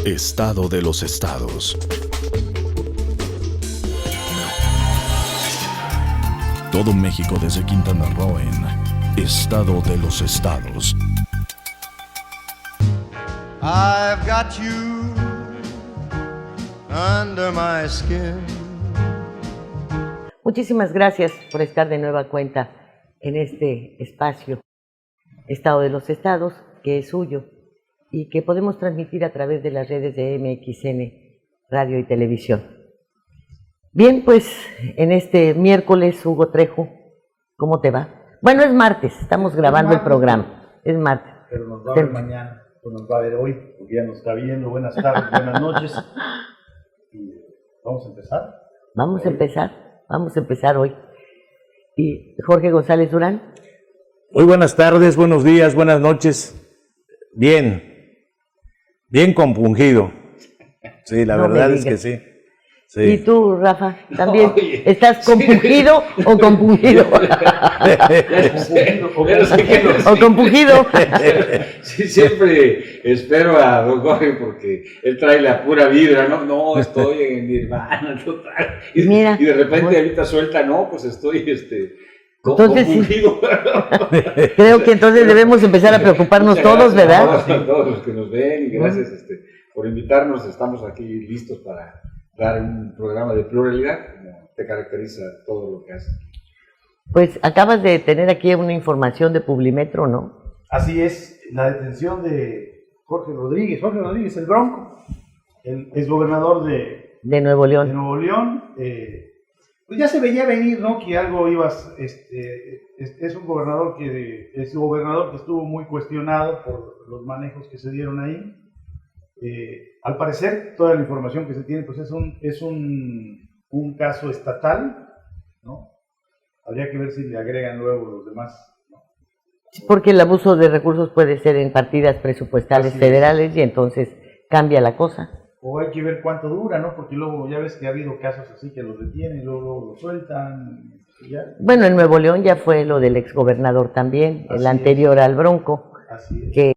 Estado de los estados. Todo México desde Quintana Roo en Estado de los estados. I've got you under my skin. Muchísimas gracias por estar de nueva cuenta en este espacio, Estado de los Estados, que es suyo y que podemos transmitir a través de las redes de MXN, radio y televisión. Bien, pues en este miércoles, Hugo Trejo, ¿cómo te va? Bueno, es martes, estamos grabando el programa, es martes. Pero nos va a ver mañana, o nos va a ver hoy, porque ya nos está viendo. Buenas tardes, buenas noches. Y ¿vamos a empezar? Vamos a empezar hoy. Y Jorge González Durán. Muy buenas tardes, buenos días, buenas noches. Bien compungido. Sí, la verdad es que sí. Sí. ¿Y tú, Rafa, también estás compungido o compungido? ¿O compungido? Sí, siempre espero a don Jorge porque él trae la pura vibra, no, estoy en Nirvana, total. Y de repente ahorita suelta, no, pues estoy entonces, compungido. Creo que entonces debemos empezar a preocuparnos todos, ¿verdad? Todos los que nos ven, y gracias por invitarnos. Estamos aquí listos para dar un programa de pluralidad, como te caracteriza todo lo que haces. Pues acabas de tener aquí una información de Publimetro, ¿no? Así es, la detención de Jorge Rodríguez, el Bronco, el exgobernador de Nuevo León. Pues ya se veía venir, ¿no? Que algo es un gobernador es un gobernador que estuvo muy cuestionado por los manejos que se dieron ahí. Al parecer, toda la información que se tiene, pues es un caso estatal, ¿no? Habría que ver si le agregan luego los demás, ¿no? Porque el abuso de recursos puede ser en partidas presupuestales federales y entonces cambia la cosa. O hay que ver cuánto dura, ¿no? Porque luego ya ves que ha habido casos así que los detienen y luego los sueltan. Bueno, en Nuevo León ya fue lo del exgobernador también, el anterior al Bronco, que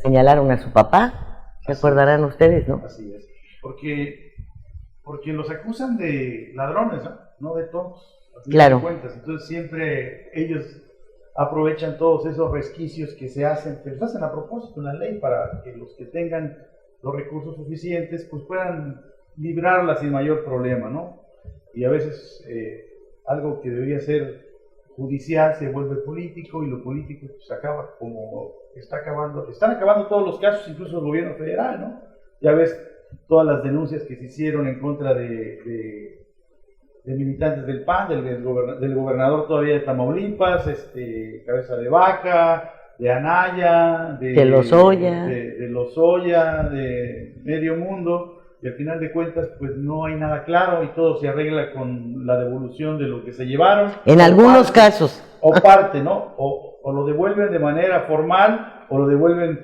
señalaron a su papá, ¿se acordarán ustedes, no? Así es, porque los acusan de ladrones, ¿no? De tontos, claro. Cuentas. Entonces siempre ellos aprovechan todos esos resquicios que se hacen, que los hacen a propósito en la ley para que los que tengan los recursos suficientes pues puedan librarla sin mayor problema, ¿no? Y a veces algo que debería ser judicial se vuelve político y lo político pues acaba como están acabando todos los casos, incluso el gobierno federal, ¿no? Ya ves todas las denuncias que se hicieron en contra de militantes del PAN, del gobernador todavía de Tamaulipas, Cabeza de Vaca, de Anaya, de Lozoya, de Medio Mundo, y al final de cuentas pues no hay nada claro y todo se arregla con la devolución de lo que se llevaron. En algunos casos. O parte, ¿no? O lo devuelven de manera formal o lo devuelven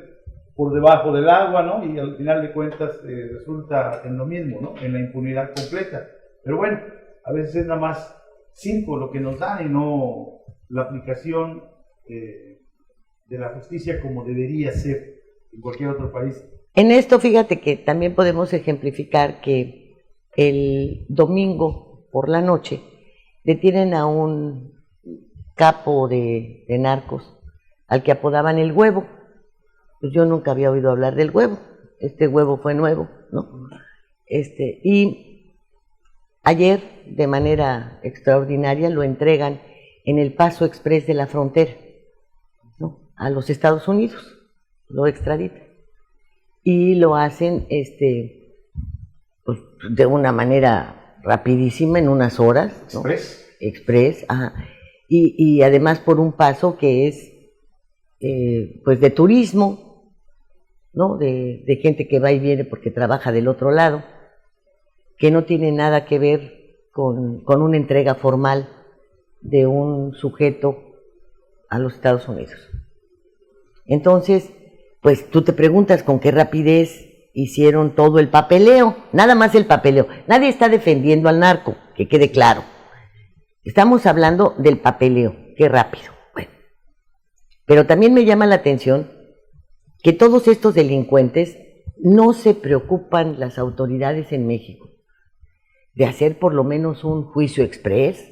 por debajo del agua, ¿no? Y al final de cuentas resulta en lo mismo, ¿no? En la impunidad completa. Pero bueno, a veces es nada más circo lo que nos dan y no la aplicación de la justicia como debería ser en cualquier otro país. En esto, fíjate que también podemos ejemplificar que el domingo por la noche detienen a un capo de narcos al que apodaban el Huevo. Pues yo nunca había oído hablar del Huevo. Este Huevo fue nuevo, ¿no? Y ayer, de manera extraordinaria, lo entregan en el paso exprés de la frontera, ¿no? A los Estados Unidos, lo extraditan. Y lo hacen pues, de una manera rapidísima, en unas horas, ¿no? Express, ajá. Y además por un paso que es pues de turismo, ¿no? De gente que va y viene porque trabaja del otro lado, que no tiene nada que ver con una entrega formal de un sujeto a los Estados Unidos. Entonces, pues tú te preguntas con qué rapidez hicieron todo el papeleo, nada más el papeleo. Nadie está defendiendo al narco, que quede claro. Estamos hablando del papeleo, qué rápido. Bueno, Pero también me llama la atención que todos estos delincuentes no se preocupan las autoridades en México de hacer por lo menos un juicio exprés.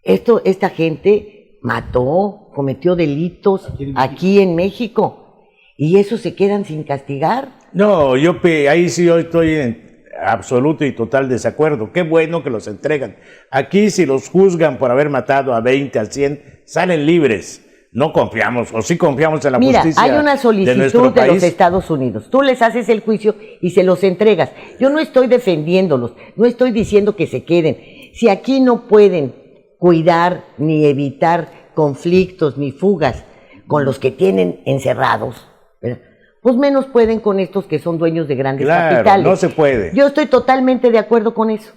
Esta gente mató, cometió delitos aquí en México y eso se quedan sin castigar. No, ahí sí yo estoy en absoluto y total desacuerdo. Qué bueno que los entregan. Aquí si los juzgan por haber matado a 20, a 100, salen libres. No confiamos, o sí confiamos en la justicia. Mira, hay una solicitud de los Estados Unidos. Tú les haces el juicio y se los entregas. Yo no estoy defendiéndolos, no estoy diciendo que se queden. Si aquí no pueden cuidar ni evitar conflictos ni fugas con los que tienen encerrados, ¿verdad?, pues menos pueden con estos que son dueños de grandes capitales. No se puede. Yo estoy totalmente de acuerdo con eso,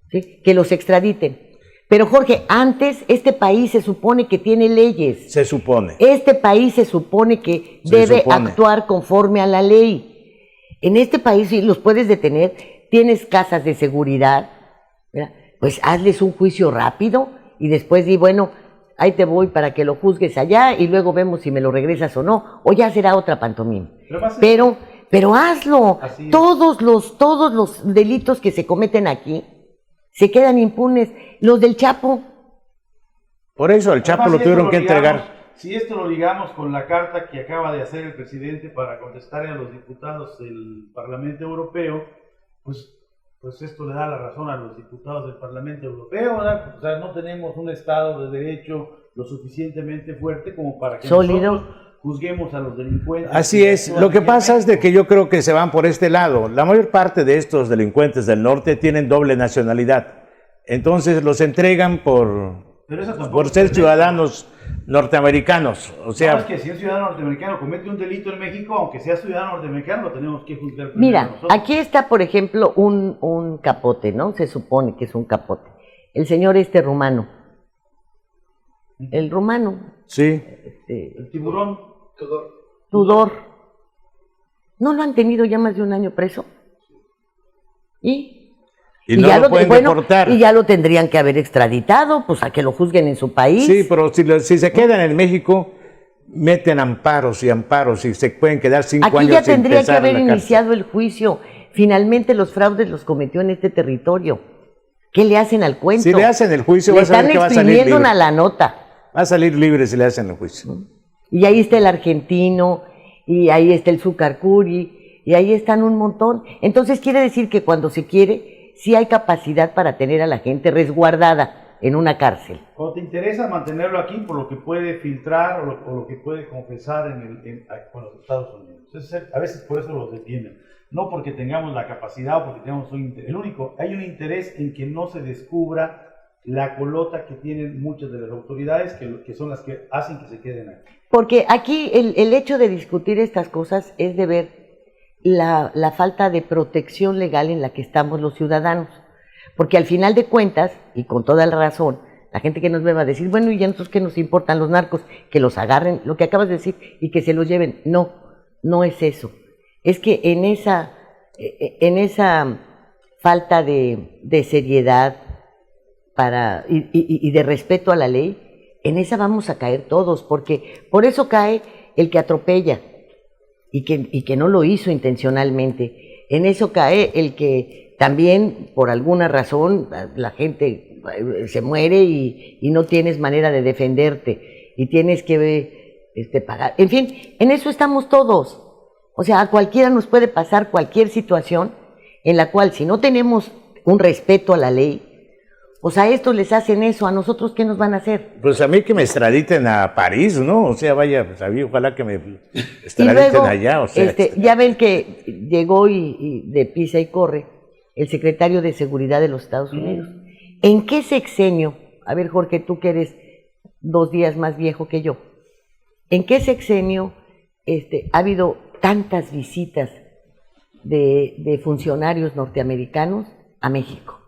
¿sí?, que los extraditen. Pero Jorge, antes este país se supone que tiene leyes. Se supone. Este país se supone que debe actuar conforme a la ley. En este país sí los puedes detener, tienes casas de seguridad, ¿verdad?, pues hazles un juicio rápido y después di, bueno, ahí te voy para que lo juzgues allá y luego vemos si me lo regresas o no, o ya será otra pantomima. Pero hazlo. Todos los delitos que se cometen aquí se quedan impunes. Los del Chapo. Por eso el Chapo lo tuvieron que entregar. Si esto lo ligamos con la carta que acaba de hacer el presidente para contestar a los diputados del Parlamento Europeo, pues esto le da la razón a los diputados del Parlamento Europeo, ¿verdad? O sea, no tenemos un Estado de Derecho lo suficientemente fuerte como para que nosotros juzguemos a los delincuentes. Así es. Lo que pasa es de que yo creo que se van por este lado. La mayor parte de estos delincuentes del norte tienen doble nacionalidad. Entonces los entregan por ser ciudadanos norteamericanos. O sea, es que si un ciudadano norteamericano comete un delito en México, aunque sea ciudadano norteamericano, lo tenemos que juzgar. Mira, nosotros. Aquí está, por ejemplo, un capote, ¿no? Se supone que es un capote. El señor rumano. El rumano. Sí. El tiburón. Tudor. ¿No lo han tenido ya más de un año preso? Y no ya lo pueden deportar. Y ya lo tendrían que haber extraditado, pues a que lo juzguen en su país. Sí, pero si se quedan en México, meten amparos y se pueden quedar 5 años. Aquí ya tendría que sin haber empezar iniciado el juicio. Finalmente los fraudes los cometió en este territorio. ¿Qué le hacen al cuento? Si le hacen el juicio, va a saber que va a salir libre. Le están exprimiendo una la nota. Va a salir libre si le hacen el juicio. Y ahí está el argentino, y ahí está el Zucarcuri, y ahí están un montón. Entonces quiere decir que cuando se quiere, sí hay capacidad para tener a la gente resguardada en una cárcel. Cuando te interesa mantenerlo aquí por lo que puede filtrar o lo que puede confesar con los Estados Unidos. Entonces, a veces por eso los detienen. No porque tengamos la capacidad o porque tengamos un interés. Hay un interés en que no se descubra la colota que tienen muchas de las autoridades que son las que hacen que se queden aquí. Porque aquí el hecho de discutir estas cosas es de ver la falta de protección legal en la que estamos los ciudadanos. Porque al final de cuentas, y con toda la razón, la gente que nos ve va a decir, bueno, ¿y ya nosotros qué nos importan los narcos? Que los agarren, lo que acabas de decir, y que se los lleven. No es eso. Es que en esa falta de seriedad y de respeto a la ley, en esa vamos a caer todos, porque por eso cae el que atropella y que no lo hizo intencionalmente. En eso cae el que también por alguna razón la gente se muere y no tienes manera de defenderte y tienes que pagar. En fin, en eso estamos todos. O sea, a cualquiera nos puede pasar cualquier situación en la cual si no tenemos un respeto a la ley, pues a estos les hacen eso, ¿a nosotros qué nos van a hacer? Pues a mí que me extraditen a París, ¿no? O sea, vaya, pues a mí ojalá que me extraditen y luego, allá. O sea, ya ven que llegó y de pisa y corre el secretario de Seguridad de los Estados Unidos. ¿En qué sexenio? A ver, Jorge, tú que eres 2 días más viejo que yo. ¿En qué sexenio ha habido tantas visitas de funcionarios norteamericanos a México?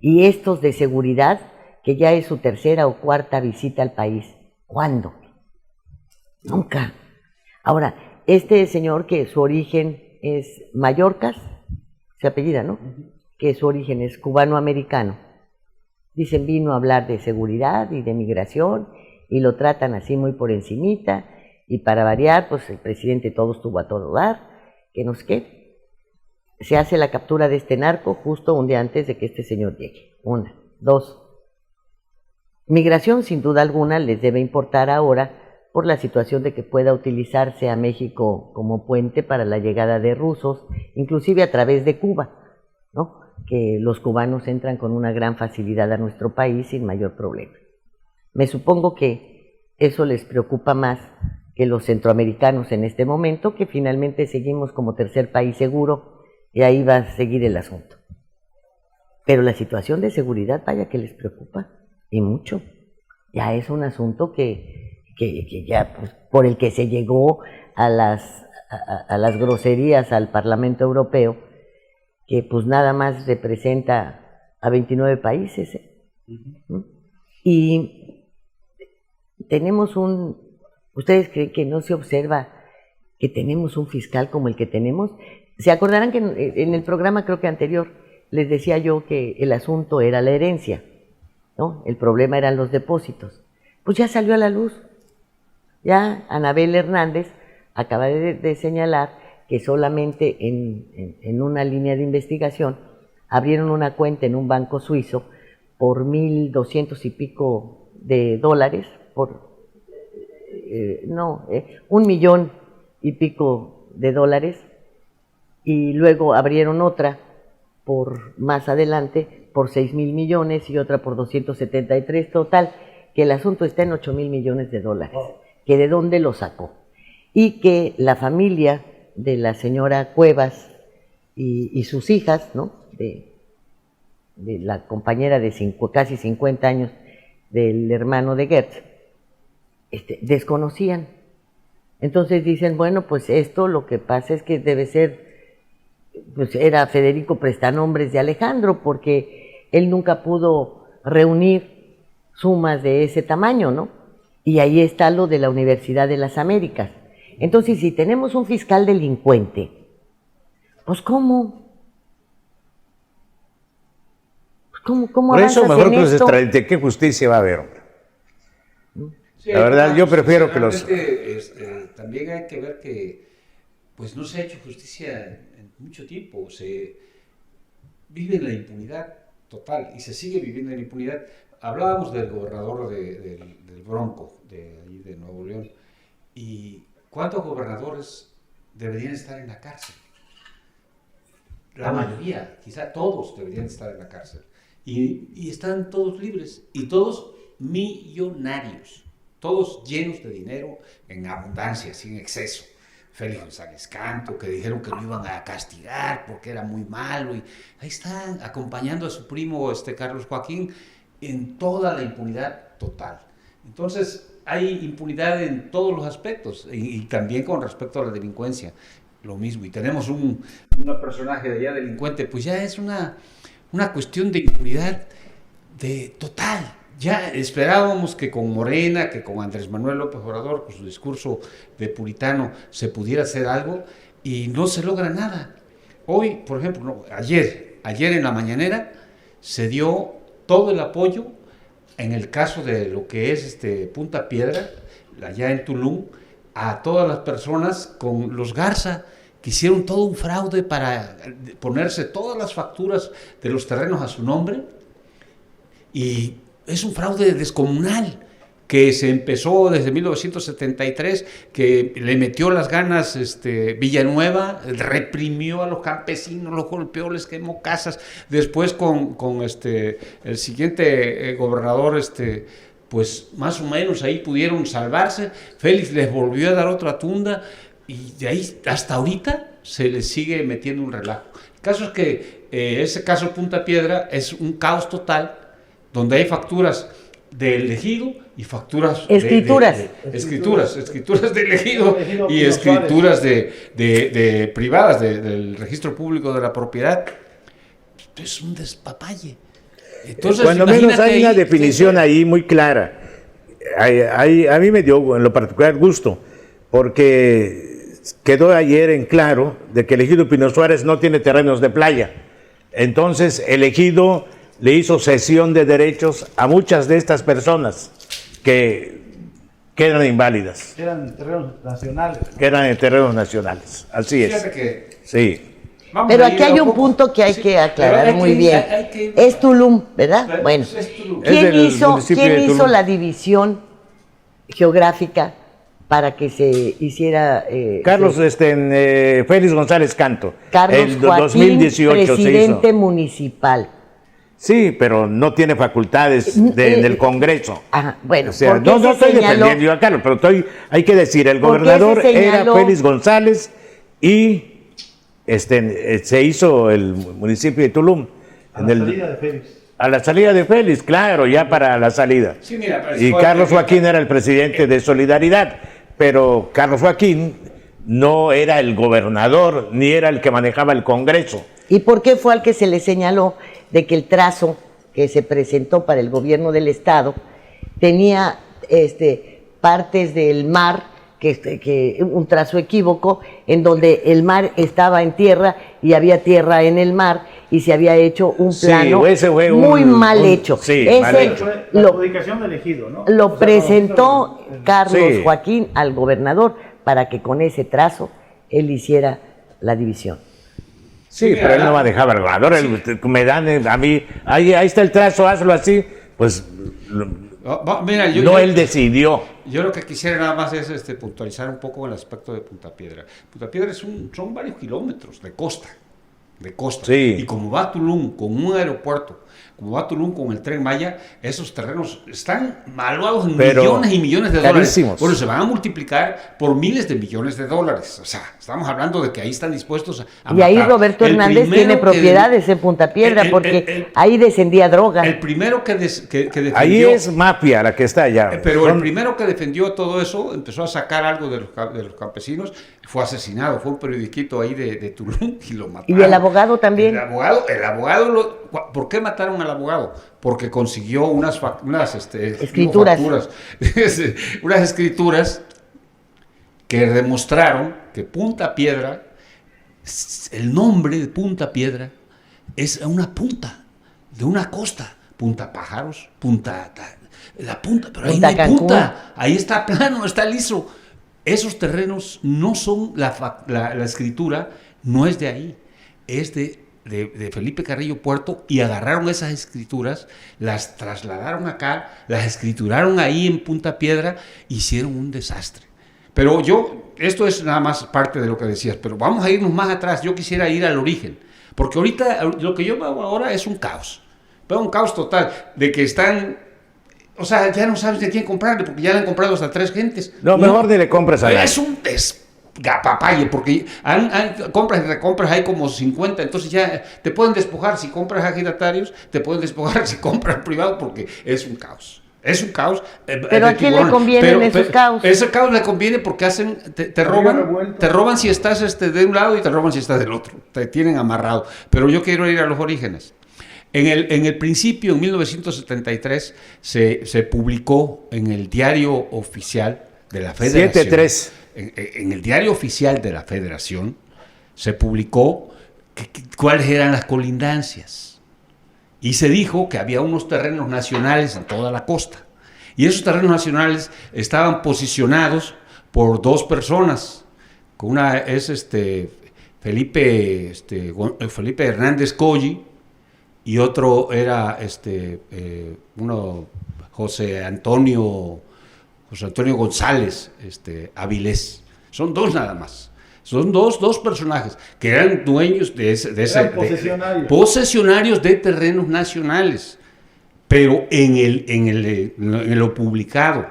Y estos de seguridad, que ya es su 3ª o 4ª visita al país. ¿Cuándo? Nunca. Ahora, este señor que su origen es Mallorcas, se apellida, ¿no? Que su origen es cubano-americano. Dicen, vino a hablar de seguridad y de migración y lo tratan así muy por encimita, y para variar, pues el presidente todo estuvo a todo dar, que nos quede. Se hace la captura de este narco justo un día antes de que este señor llegue. 1, 2. Migración, sin duda alguna, les debe importar ahora por la situación de que pueda utilizarse a México como puente para la llegada de rusos, inclusive a través de Cuba, ¿no? Que los cubanos entran con una gran facilidad a nuestro país sin mayor problema. Me supongo que eso les preocupa más que los centroamericanos en este momento, que finalmente seguimos como tercer país seguro, y ahí va a seguir el asunto. Pero la situación de seguridad, vaya que les preocupa, y mucho. Ya es un asunto que ya, pues, por el que se llegó a las groserías al Parlamento Europeo, que pues nada más representa a 29 países. Y tenemos ¿ustedes creen que no se observa que tenemos un fiscal como el que tenemos? Se acordarán que en el programa, creo que anterior, les decía yo que el asunto era la herencia, ¿no? El problema eran los depósitos. Pues ya salió a la luz. Ya Anabel Hernández acaba de señalar que solamente en una línea de investigación abrieron una cuenta en un banco suizo por 1,200 y pico de dólares, $1 millón y pico de dólares, y luego abrieron otra por más adelante por 6,000 millones y otra por 273, total, que el asunto está en 8,000 millones de dólares. Que de dónde lo sacó, y que la familia de la señora Cuevas y sus hijas, ¿no? de la compañera de casi 50 años del hermano de Gertz, desconocían. Entonces dicen, bueno, pues esto lo que pasa es que debe ser, pues era Federico Prestanombres de Alejandro, porque él nunca pudo reunir sumas de ese tamaño, ¿no? Y ahí está lo de la Universidad de las Américas. Entonces, si tenemos un fiscal delincuente, pues ¿cómo? ¿Cómo Por eso mejor que esto? ¿De qué justicia va a haber, hombre? Sí, la verdad, yo prefiero que los... También hay que ver que pues no se ha hecho justicia en mucho tiempo. Se vive en la impunidad total y se sigue viviendo en la impunidad. Hablábamos del gobernador del Bronco, de Nuevo León, y ¿cuántos gobernadores deberían estar en la cárcel? La mayoría, quizá todos deberían estar en la cárcel, y están todos libres, y todos millonarios, todos llenos de dinero en abundancia, sin exceso. Félix González Canto, que dijeron que lo iban a castigar porque era muy malo, y ahí están acompañando a su primo Carlos Joaquín en toda la impunidad total. Entonces hay impunidad en todos los aspectos, y también con respecto a la delincuencia, lo mismo. Y tenemos un personaje de allá delincuente, pues ya es una cuestión de impunidad total. Ya esperábamos que con Morena, que con Andrés Manuel López Obrador, con su discurso de puritano, se pudiera hacer algo, y no se logra nada. Hoy, por ejemplo, ayer en la mañanera se dio todo el apoyo en el caso de lo que es Punta Piedra, allá en Tulum, a todas las personas con los Garza, que hicieron todo un fraude para ponerse todas las facturas de los terrenos a su nombre, y es un fraude descomunal que se empezó desde 1973, que le metió las ganas Villanueva, reprimió a los campesinos, los golpeó, les quemó casas. Después con el siguiente gobernador, pues más o menos ahí pudieron salvarse. Félix les volvió a dar otra tunda, y de ahí hasta ahorita se les sigue metiendo un relajo. El caso es que ese caso Punta Piedra es un caos total, donde hay facturas del ejido y facturas escrituras del ejido y escrituras de privadas del registro público de la propiedad. Es un despapalle. Entonces, cuando menos hay una definición ahí muy clara. A mí me dio en lo particular gusto, porque quedó ayer en claro de que el ejido Pino Suárez no tiene terrenos de playa. Entonces el ejido le hizo cesión de derechos a muchas de estas personas que que eran inválidas, Eran terrenos nacionales, ¿no? que eran en terrenos nacionales. Así es. Fíjate que Sí. vamos Pero a aquí ir hay a un poco. punto que hay Sí, que pero aclarar hay que muy ir- bien. hay que- Es Tulum, ¿verdad? Bueno, Es Tulum. Es ¿quién del hizo, municipio quién de hizo Tulum. la división geográfica para que se hiciera... Carlos, Félix González Canto. Carlos el Joaquín, 2018 se presidente hizo. municipal. Sí, pero no tiene facultades en el Congreso. Ajá, bueno, O sea, ¿por qué no se estoy señaló? defendiendo yo a Carlos, pero hay que decir, el ¿Por qué gobernador se era señaló? Félix González y se hizo el municipio de Tulum. A la salida de Félix. A la salida de Félix, claro, ya para la salida. Sí, mira, pero Y fue- Carlos Joaquín era el presidente de Solidaridad, pero Carlos Joaquín no era el gobernador, ni era el que manejaba el Congreso. ¿Y por qué fue al que se le señaló de que el trazo que se presentó para el gobierno del estado tenía partes del mar, que un trazo equívoco, en donde el mar estaba en tierra y había tierra en el mar y se había hecho un Sí, plano ese fue muy mal hecho? sí, Ese mal hecho. Fue la lo, adjudicación del ejido, ¿no? lo O sea, presentó Carlos Sí. Joaquín al gobernador para que con ese trazo él hiciera la división. Sí, Sí, mira, pero él no manejaba el gobernador, me dan a mí, ahí está el trazo, hazlo así, pues Mira, no él decidió. Yo lo que quisiera nada más es puntualizar un poco el aspecto de Punta Piedra. Punta Piedra son varios kilómetros de costa. Sí. Y como va Tulum con un aeropuerto, como va Tulum con el Tren Maya, esos terrenos están valuados en Pero millones y millones de carísimos. dólares. Bueno, se van a multiplicar por miles de millones de dólares. O sea, estamos hablando de que ahí están dispuestos a Y ahí matar. Roberto El Hernández primero tiene que- propiedades en Punta Piedra porque ahí descendía droga. El primero que defendió... Ahí es mafia la que está allá. Pero el Son- primero que defendió todo eso, empezó a sacar algo de los campesinos, fue asesinado, fue un periodiquito ahí de Tulum y lo mataron. Y el abogado también. El abogado ¿por qué mataron al abogado? Porque consiguió unas Escrituras. unas escrituras que demostraron que Punta Piedra, el nombre de Punta Piedra, es una punta de una costa. Punta Pájaros, la punta, pero ahí Punta no hay Cancún. punta, ahí está plano, está liso. Esos terrenos no son, la escritura no es de ahí, es de Felipe Carrillo Puerto, y agarraron esas escrituras, las trasladaron acá, las escrituraron ahí en Punta Piedra, hicieron un desastre. Pero esto es nada más parte de lo que decías, pero vamos a irnos más atrás. Yo quisiera ir al origen, porque ahorita lo que yo veo ahora es un caos. Veo un caos total de que están, o sea, ya no sabes de quién comprarle, porque ya le han comprado hasta 3 gentes. No, mejor ni le compras a nadie. Es un gapapaye, porque compras y recompras, hay como 50, entonces ya te pueden despojar si compras agitatarios, te pueden despojar si compras privado, porque es un caos. Es un caos. Pero ¿a quién le convienen esos caos? Ese caos le conviene porque te roban si estás de un lado y te roban si estás del otro. Te tienen amarrado. Pero yo quiero ir a los orígenes. En el principio, en 1973, se publicó en el diario oficial de la Federación. 7-3. En el diario oficial de la Federación se publicó cuáles eran las colindancias. Y se dijo que había unos terrenos nacionales en toda la costa. Y esos terrenos nacionales estaban posicionados por 2 personas. Una es Felipe Hernández Colli, y otro era José Antonio González Avilés. Son 2 nada más. Son dos personajes que eran dueños posesionarios. Posesionarios de terrenos nacionales, pero en lo publicado.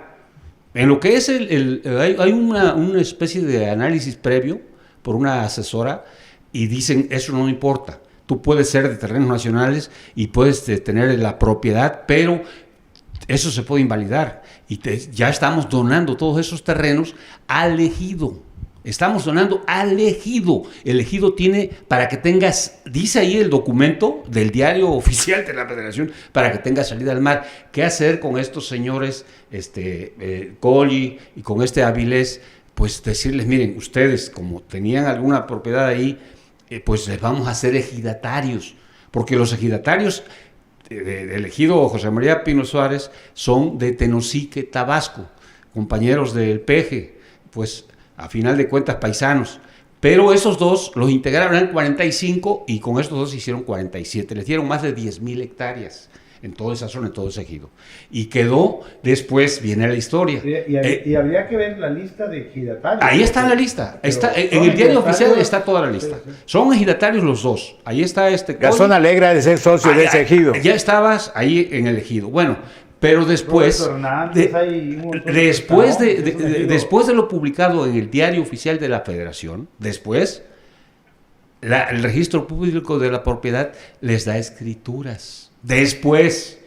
En lo que es hay una especie de análisis previo por una asesora, y dicen, eso no importa. Tú puedes ser de terrenos nacionales y puedes tener la propiedad, pero eso se puede invalidar. Y ya estamos donando todos esos terrenos al ejido. Estamos donando al ejido. El ejido tiene, para que tengas, dice ahí el documento del diario oficial de la Federación, para que tengas salida al mar. ¿Qué hacer con estos señores, Colli y con Avilés? Pues decirles, miren, ustedes como tenían alguna propiedad ahí, pues les vamos a hacer ejidatarios. Porque los ejidatarios del ejido José María Pino Suárez son de Tenosique, Tabasco. compañeros del PG, pues a final de cuentas paisanos. Pero esos dos los integraron en 45 y con estos dos hicieron 47. Les dieron más de 10,000 hectáreas en toda esa zona, en todo ese ejido. Y quedó, después viene la historia. Y habría que ver la lista de ejidatarios. Ahí está la lista. Está, en el diario oficial está toda la lista. Sí. Son ejidatarios los dos. Ahí está Gastón alegra de ser socio de ese ejido. Ya estabas ahí en el ejido. Bueno, pero después, después de lo publicado en el diario oficial de la Federación, después, el registro público de la propiedad les da escrituras. Después,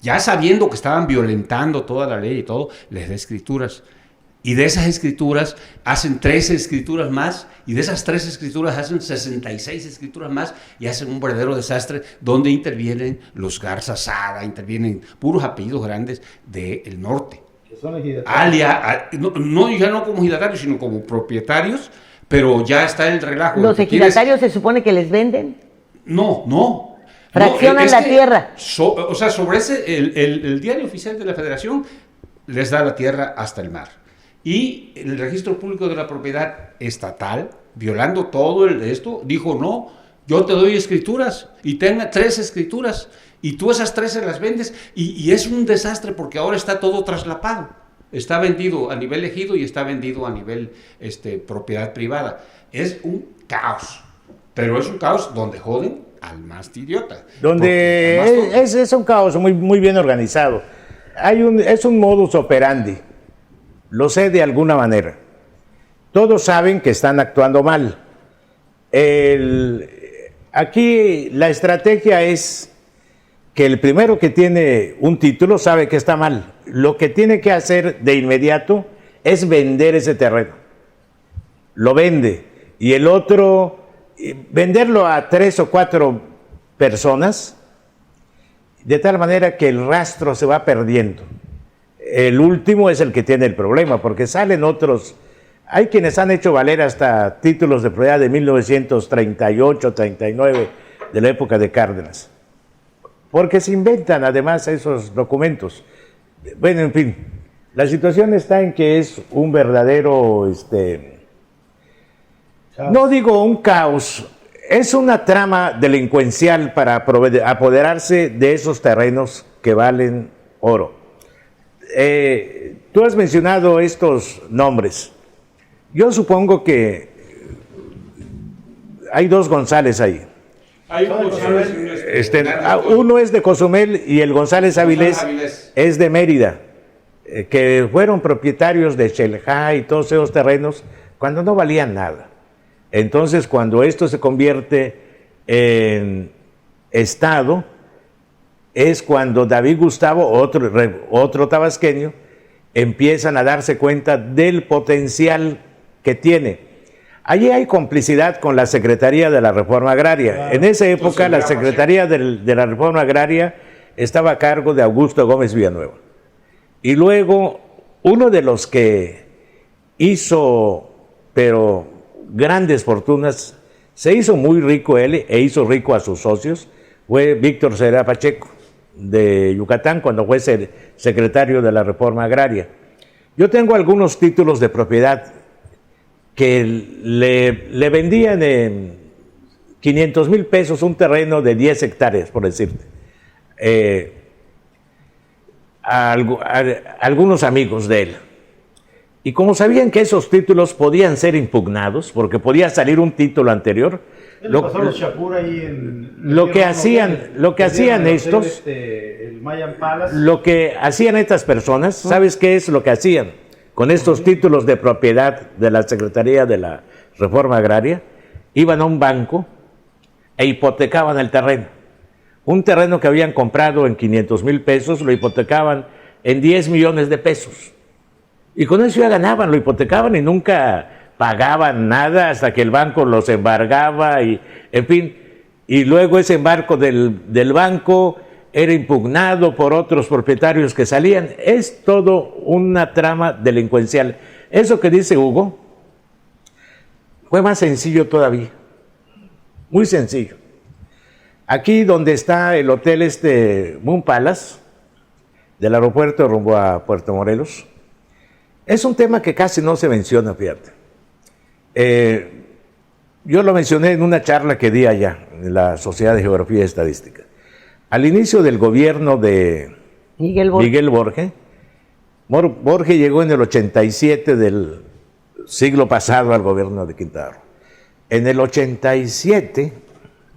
ya sabiendo que estaban violentando toda la ley y todo, les da escrituras. Y de esas escrituras hacen 13 escrituras más, y de esas 13 escrituras hacen 66 escrituras más, y hacen un verdadero desastre donde intervienen los Garza Sada, intervienen puros apellidos grandes del norte. Que son ejidatarios. Ya no como ejidatarios, sino como propietarios, pero ya está el relajo. ¿Los ejidatarios se supone que les venden? No. Fraccionan la tierra. Sobre el diario oficial de la Federación les da la tierra hasta el mar. Y el registro público de la propiedad estatal, violando todo esto, dijo, no, yo te doy escrituras, y tenga 3 escrituras, y tú esas 13 las vendes, y es un desastre porque ahora está todo traslapado. Está vendido a nivel ejido y está vendido a nivel propiedad privada. Es un caos, pero es un caos donde joden al más idiota. Donde es un caos muy, muy bien organizado. Es un modus operandi. Lo sé de alguna manera. Todos saben que están actuando mal. Aquí la estrategia es que el primero que tiene un título sabe que está mal. Lo que tiene que hacer de inmediato es vender ese terreno. Lo vende. Y el otro, venderlo a 3 o 4 personas, de tal manera que el rastro se va perdiendo. El último es el que tiene el problema, porque salen otros. Hay quienes han hecho valer hasta títulos de propiedad de 1938, 39, de la época de Cárdenas. Porque se inventan además esos documentos. Bueno, en fin, la situación está en que es un verdadero, no digo un caos, es una trama delincuencial para apoderarse de esos terrenos que valen oro. Tú has mencionado estos nombres. Yo supongo que hay 2 González ahí. Hay un González. Uno es de Cozumel y el González Avilés es de Mérida, que fueron propietarios de Xel-Há y todos esos terrenos cuando no valían nada. Entonces, cuando esto se convierte en Estado, es cuando David Gustavo, otro tabasqueño, empiezan a darse cuenta del potencial que tiene. Allí hay complicidad con la Secretaría de la Reforma Agraria. Claro. En esa época la Secretaría de la Reforma Agraria estaba a cargo de Augusto Gómez Villanueva. Y luego uno de los que hizo, pero grandes fortunas, se hizo muy rico él e hizo rico a sus socios, fue Víctor Cerdá Pacheco, de Yucatán, cuando fue secretario de la Reforma Agraria. Yo tengo algunos títulos de propiedad que le vendían en 500,000 pesos un terreno de 10 hectáreas, por decirte, a algunos amigos de él. Y como sabían que esos títulos podían ser impugnados, porque podía salir un título anterior, lo que hacían estas personas, ¿sabes qué es lo que hacían? Con estos títulos de propiedad de la Secretaría de la Reforma Agraria, iban a un banco e hipotecaban el terreno. Un terreno que habían comprado en 500,000 pesos, lo hipotecaban en 10 millones de pesos. Y con eso ya ganaban, lo hipotecaban y nunca pagaban nada hasta que el banco los embargaba y, en fin, y luego ese embargo del banco era impugnado por otros propietarios que salían. Es todo una trama delincuencial. Eso que dice Hugo fue más sencillo todavía, muy sencillo. Aquí donde está el hotel Moon Palace, del aeropuerto rumbo a Puerto Morelos, Es un tema que casi no se menciona, fíjate. Yo lo mencioné en una charla que di allá, en la Sociedad de Geografía y Estadística. Al inicio del gobierno de Miguel Borge, Borge llegó en el 87 del siglo pasado al gobierno de Quintana Roo. En el 87,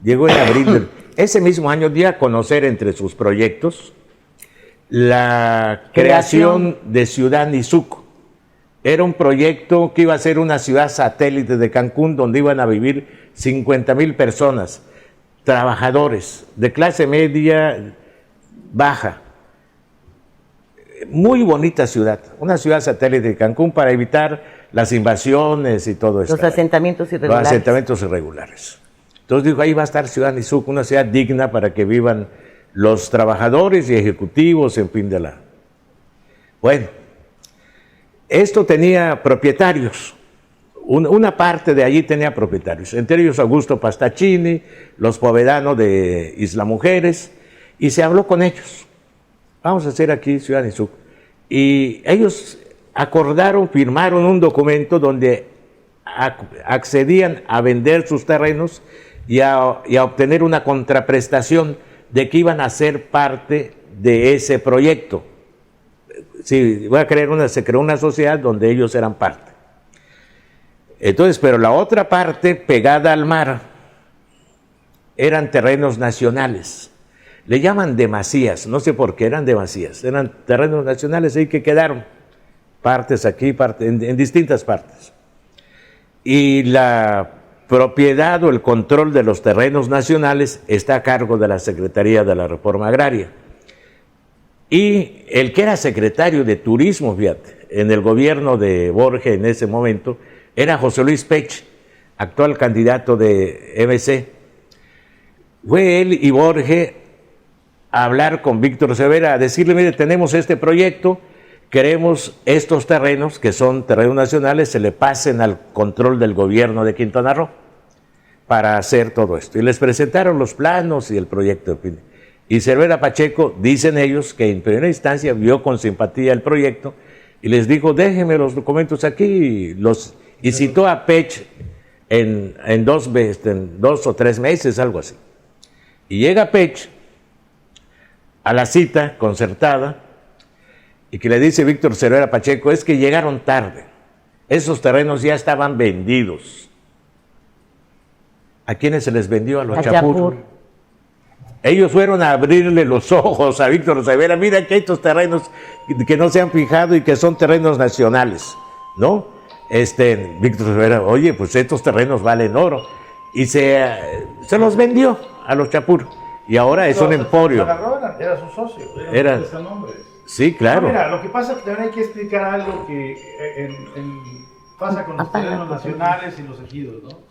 llegó en abril, ese mismo año, dio a conocer entre sus proyectos la creación de Ciudad Nizuc. Era un proyecto que iba a ser una ciudad satélite de Cancún, donde iban a vivir 50,000 personas, trabajadores de clase media baja. Muy bonita ciudad, una ciudad satélite de Cancún para evitar las invasiones y todo eso. Los asentamientos irregulares. Los asentamientos irregulares. Entonces dijo, ahí va a estar Ciudad Nizuc, una ciudad digna para que vivan los trabajadores y ejecutivos, en fin de la... Bueno, esto tenía propietarios. Una parte de allí tenía propietarios, entre ellos Augusto Pastaccini, los povedanos de Isla Mujeres, y se habló con ellos. Vamos a hacer aquí Ciudad Nizuc. Y ellos acordaron, firmaron un documento donde accedían a vender sus terrenos y a obtener una contraprestación de que iban a ser parte de ese proyecto. Sí, se creó una sociedad donde ellos eran parte. Entonces, pero la otra parte, pegada al mar, eran terrenos nacionales. Le llaman demasías, no sé por qué, eran demasías. Eran terrenos nacionales ahí que quedaron. Partes aquí, en distintas partes. Y la propiedad o el control de los terrenos nacionales está a cargo de la Secretaría de la Reforma Agraria. Y el que era secretario de Turismo, fíjate, en el gobierno de Borge en ese momento, era José Luis Pech, actual candidato de MC. Fue él y Borge a hablar con Víctor Cervera, a decirle, mire, tenemos este proyecto, queremos estos terrenos, que son terrenos nacionales, se le pasen al control del gobierno de Quintana Roo para hacer todo esto. Y les presentaron los planos y el proyecto. Y Cervera Pacheco, dicen ellos, que en primera instancia vio con simpatía el proyecto y les dijo, déjenme los documentos aquí, y citó a Pech en 2 o 3 meses, algo así. Y llega Pech a la cita concertada, y que le dice Víctor Cervera Pacheco, es que llegaron tarde, esos terrenos ya estaban vendidos. ¿A quiénes se les vendió? A los Chapur. Ellos fueron a abrirle los ojos a Víctor Cervera, mira que hay estos terrenos que no se han fijado y que son terrenos nacionales, ¿no? Víctor Cervera, oye, pues estos terrenos valen oro, y se los vendió a los Chapur, y ahora es un emporio. Era su socio, era nombre. Sí, claro. No, mira, lo que pasa es que también hay que explicar algo que pasa con los terrenos nacionales y los ejidos, ¿no?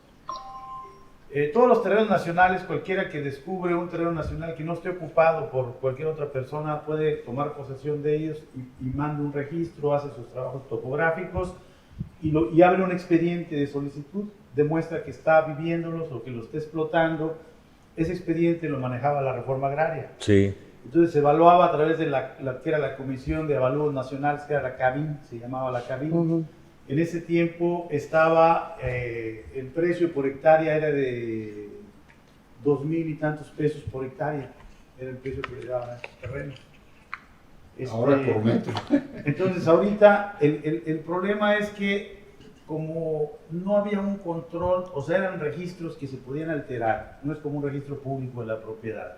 Todos los terrenos nacionales, cualquiera que descubre un terreno nacional que no esté ocupado por cualquier otra persona puede tomar posesión de ellos y manda un registro, hace sus trabajos topográficos y abre un expediente de solicitud, demuestra que está viviéndolos o que los está explotando. Ese expediente lo manejaba la Reforma Agraria. Sí. Entonces se evaluaba a través de la que era la Comisión de Avalúos Nacionales, que era la CABIN, se llamaba la CABIN. Uh-huh. En ese tiempo estaba, el precio por hectárea era de 2,000 y tantos pesos por hectárea, era el precio que le daban a estos terrenos. Ahora por metro. Entonces ahorita el problema es que como no había un control, o sea, eran registros que se podían alterar, no es como un registro público de la propiedad.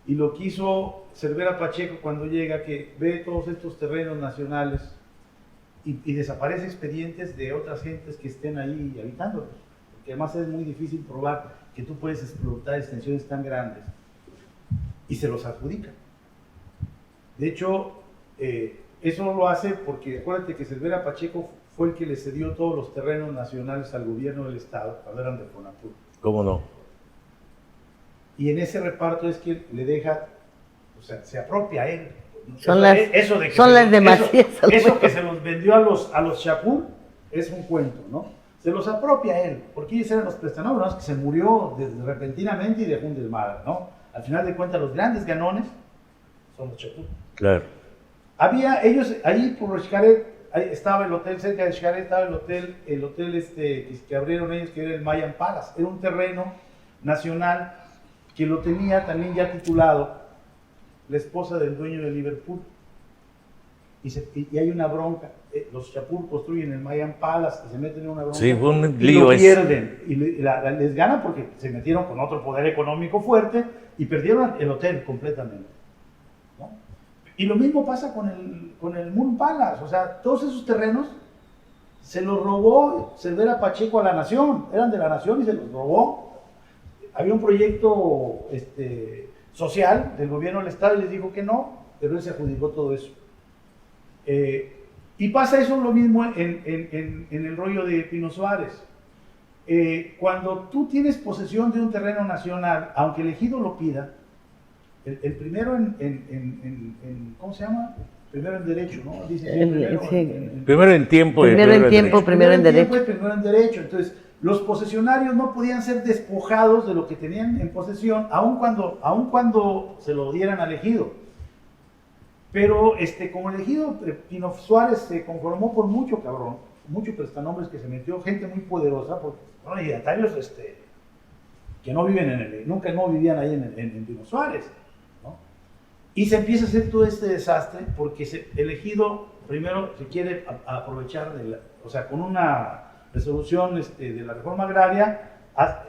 Y lo que hizo Cervera Pacheco cuando llega, que ve todos estos terrenos nacionales y desaparece expedientes de otras gentes que estén ahí habitándolos, porque además es muy difícil probar que tú puedes explotar extensiones tan grandes, y se los adjudica. De hecho, eso lo hace porque acuérdate que Cervera Pacheco fue el que le cedió todos los terrenos nacionales al gobierno del estado cuando eran de Fonatur. ¿Cómo no? Y en ese reparto es que le deja, o sea, se apropia a él. Son las demasías. Eso que se los vendió a los Chapur es un cuento, ¿no? Se los apropia a él, porque ellos eran los prestanombres, que se murió repentinamente y dejó un desmadre, ¿no? Al final de cuentas, los grandes ganones son los Chapur. Claro. Había ellos, ahí por los Xcaret, ahí estaba el hotel cerca de Xcaret, estaba el hotel que abrieron ellos, que era el Mayan Palace. Era un terreno nacional que lo tenía también ya titulado la esposa del dueño de Liverpool. Y hay una bronca. Los Chapur construyen el Mayan Palace y se meten en una bronca. Sí, fue un y lío. lo pierden. Y les ganan porque se metieron con otro poder económico fuerte y perdieron el hotel completamente. ¿No? Y lo mismo pasa con el Moon Palace. O sea, todos esos terrenos se los robó Cervera Pacheco a la nación. Eran de la nación y se los robó. Había un proyecto social del gobierno del Estado y les dijo que no, pero él se adjudicó todo eso. Y pasa eso lo mismo en el rollo de Pino Suárez. Cuando tú tienes posesión de un terreno nacional, aunque el ejido lo pida, el primero ¿cómo se llama? Primero en derecho, ¿no? Dice, primero en tiempo y primero en tiempo, primero en derecho. Primero en derecho. Entonces, los posesionarios no podían ser despojados de lo que tenían en posesión, aun cuando se lo dieran al ejido. Pero como el ejido Pino Suárez se conformó por mucho prestanombres que se metió, gente muy poderosa, porque son ejidatarios que no viven nunca vivían ahí en Pino Suárez, ¿no? Y se empieza a hacer todo este desastre porque el ejido primero se quiere aprovechar con una resolución de la reforma agraria,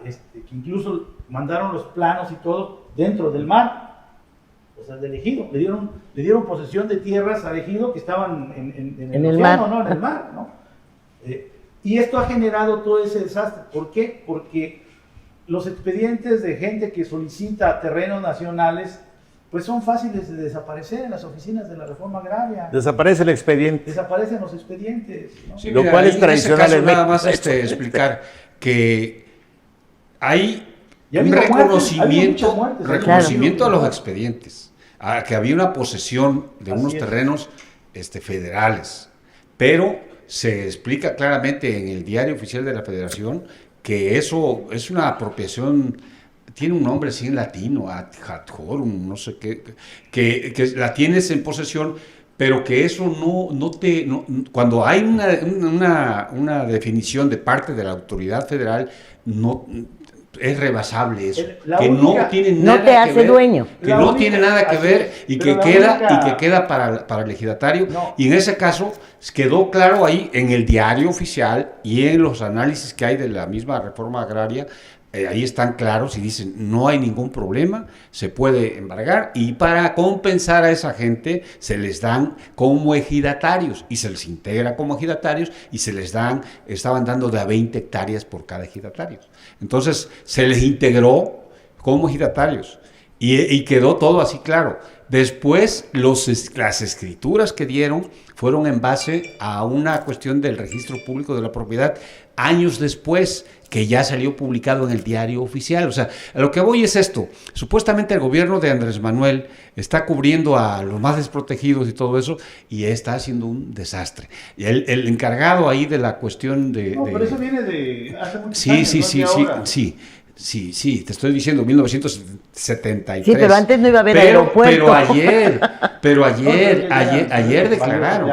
que incluso mandaron los planos y todo dentro del mar. O sea, del ejido, le dieron posesión de tierras al ejido que estaban en el océano, ¿no? En el mar, ¿no? Y esto ha generado todo ese desastre. ¿Por qué? Porque los expedientes de gente que solicita terrenos nacionales, pues son fáciles de desaparecer en las oficinas de la reforma agraria. Desaparece el expediente. Desaparecen los expedientes, ¿no? Sí, lo cual es tradicional en nada más explicar que hay un reconocimiento a los expedientes, a que había una posesión de unos terrenos federales, pero se explica claramente en el Diario Oficial de la Federación que eso es una apropiación, tiene un nombre así en latino, ad horum, no sé qué, que la tienes en posesión, pero que eso cuando hay una definición de parte de la autoridad federal, no es rebasable eso, que no tiene nada que ver, dueño. Que no tiene nada que ver y que queda para el ejidatario. No. Y en ese caso quedó claro ahí en el Diario Oficial y en los análisis que hay de la misma reforma agraria, ahí están claros y dicen no hay ningún problema, se puede embargar y para compensar a esa gente se les dan como ejidatarios y se les integra como ejidatarios y se les estaban dando de a 20 hectáreas por cada ejidatario. Entonces se les integró como ejidatarios y quedó todo así claro. Después las escrituras que dieron fueron en base a una cuestión del registro público de la propiedad años después, que ya salió publicado en el Diario Oficial. O sea, a lo que voy es esto. Supuestamente el gobierno de Andrés Manuel está cubriendo a los más desprotegidos y todo eso, y está haciendo un desastre. Y el encargado ahí de la cuestión de... No, pero eso viene de hace muchos años. Sí, te estoy diciendo 1973. Sí, pero antes no iba a haber aeropuerto. Pero ayer declararon.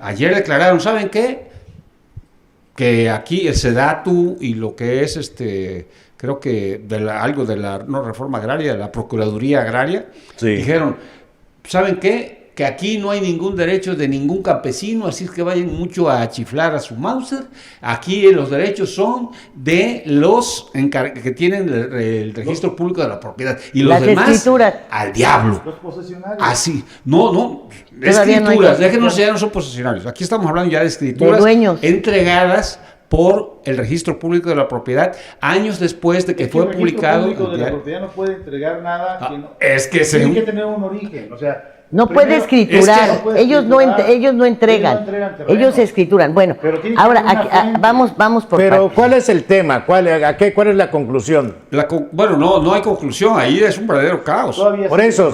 Ayer declararon, ¿saben qué? Que aquí el SEDATU y lo que es creo que algo de la reforma agraria, de la Procuraduría Agraria, dijeron, ¿saben qué? Que aquí no hay ningún derecho de ningún campesino, así es que vayan mucho a chiflar a su Mauser. Aquí los derechos son de los que tienen el registro público de la propiedad. Y los demás, escrituras. Al diablo. Los posesionarios. Así. No. Escrituras, déjenos ya no son posesionarios. Aquí estamos hablando ya de escrituras entregadas por el registro público de la propiedad años después de que fue publicado. El registro público de la propiedad no puede entregar nada. Tiene que tener un origen. O sea, no puede escriturar, ellos no entregan, ellos escrituran. Bueno, ahora vamos por Pero partes. ¿cuál es el tema? ¿Cuál es la conclusión? Bueno, no hay conclusión, ahí es un verdadero caos. Por eso,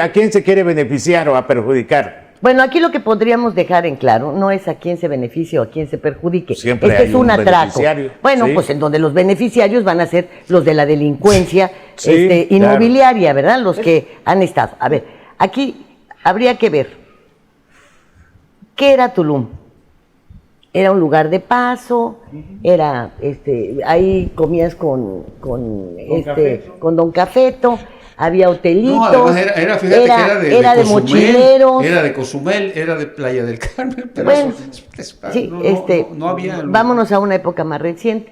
¿a quién se quiere beneficiar o a perjudicar? Bueno, aquí lo que podríamos dejar en claro no es a quién se beneficie o a quién se perjudique. Siempre es un atraco. Bueno, ¿sí? Pues en donde los beneficiarios van a ser los de la delincuencia inmobiliaria, ¿verdad? Los que han estado. A ver, aquí habría que ver qué era Tulum. Era un lugar de paso, era, ahí comías con Don Cafeto, había hotelitos. No, además fíjate que era de Cozumel, mochileros. era de Cozumel, era de Playa del Carmen, pero Bueno, sí, no había... vámonos a una época más reciente.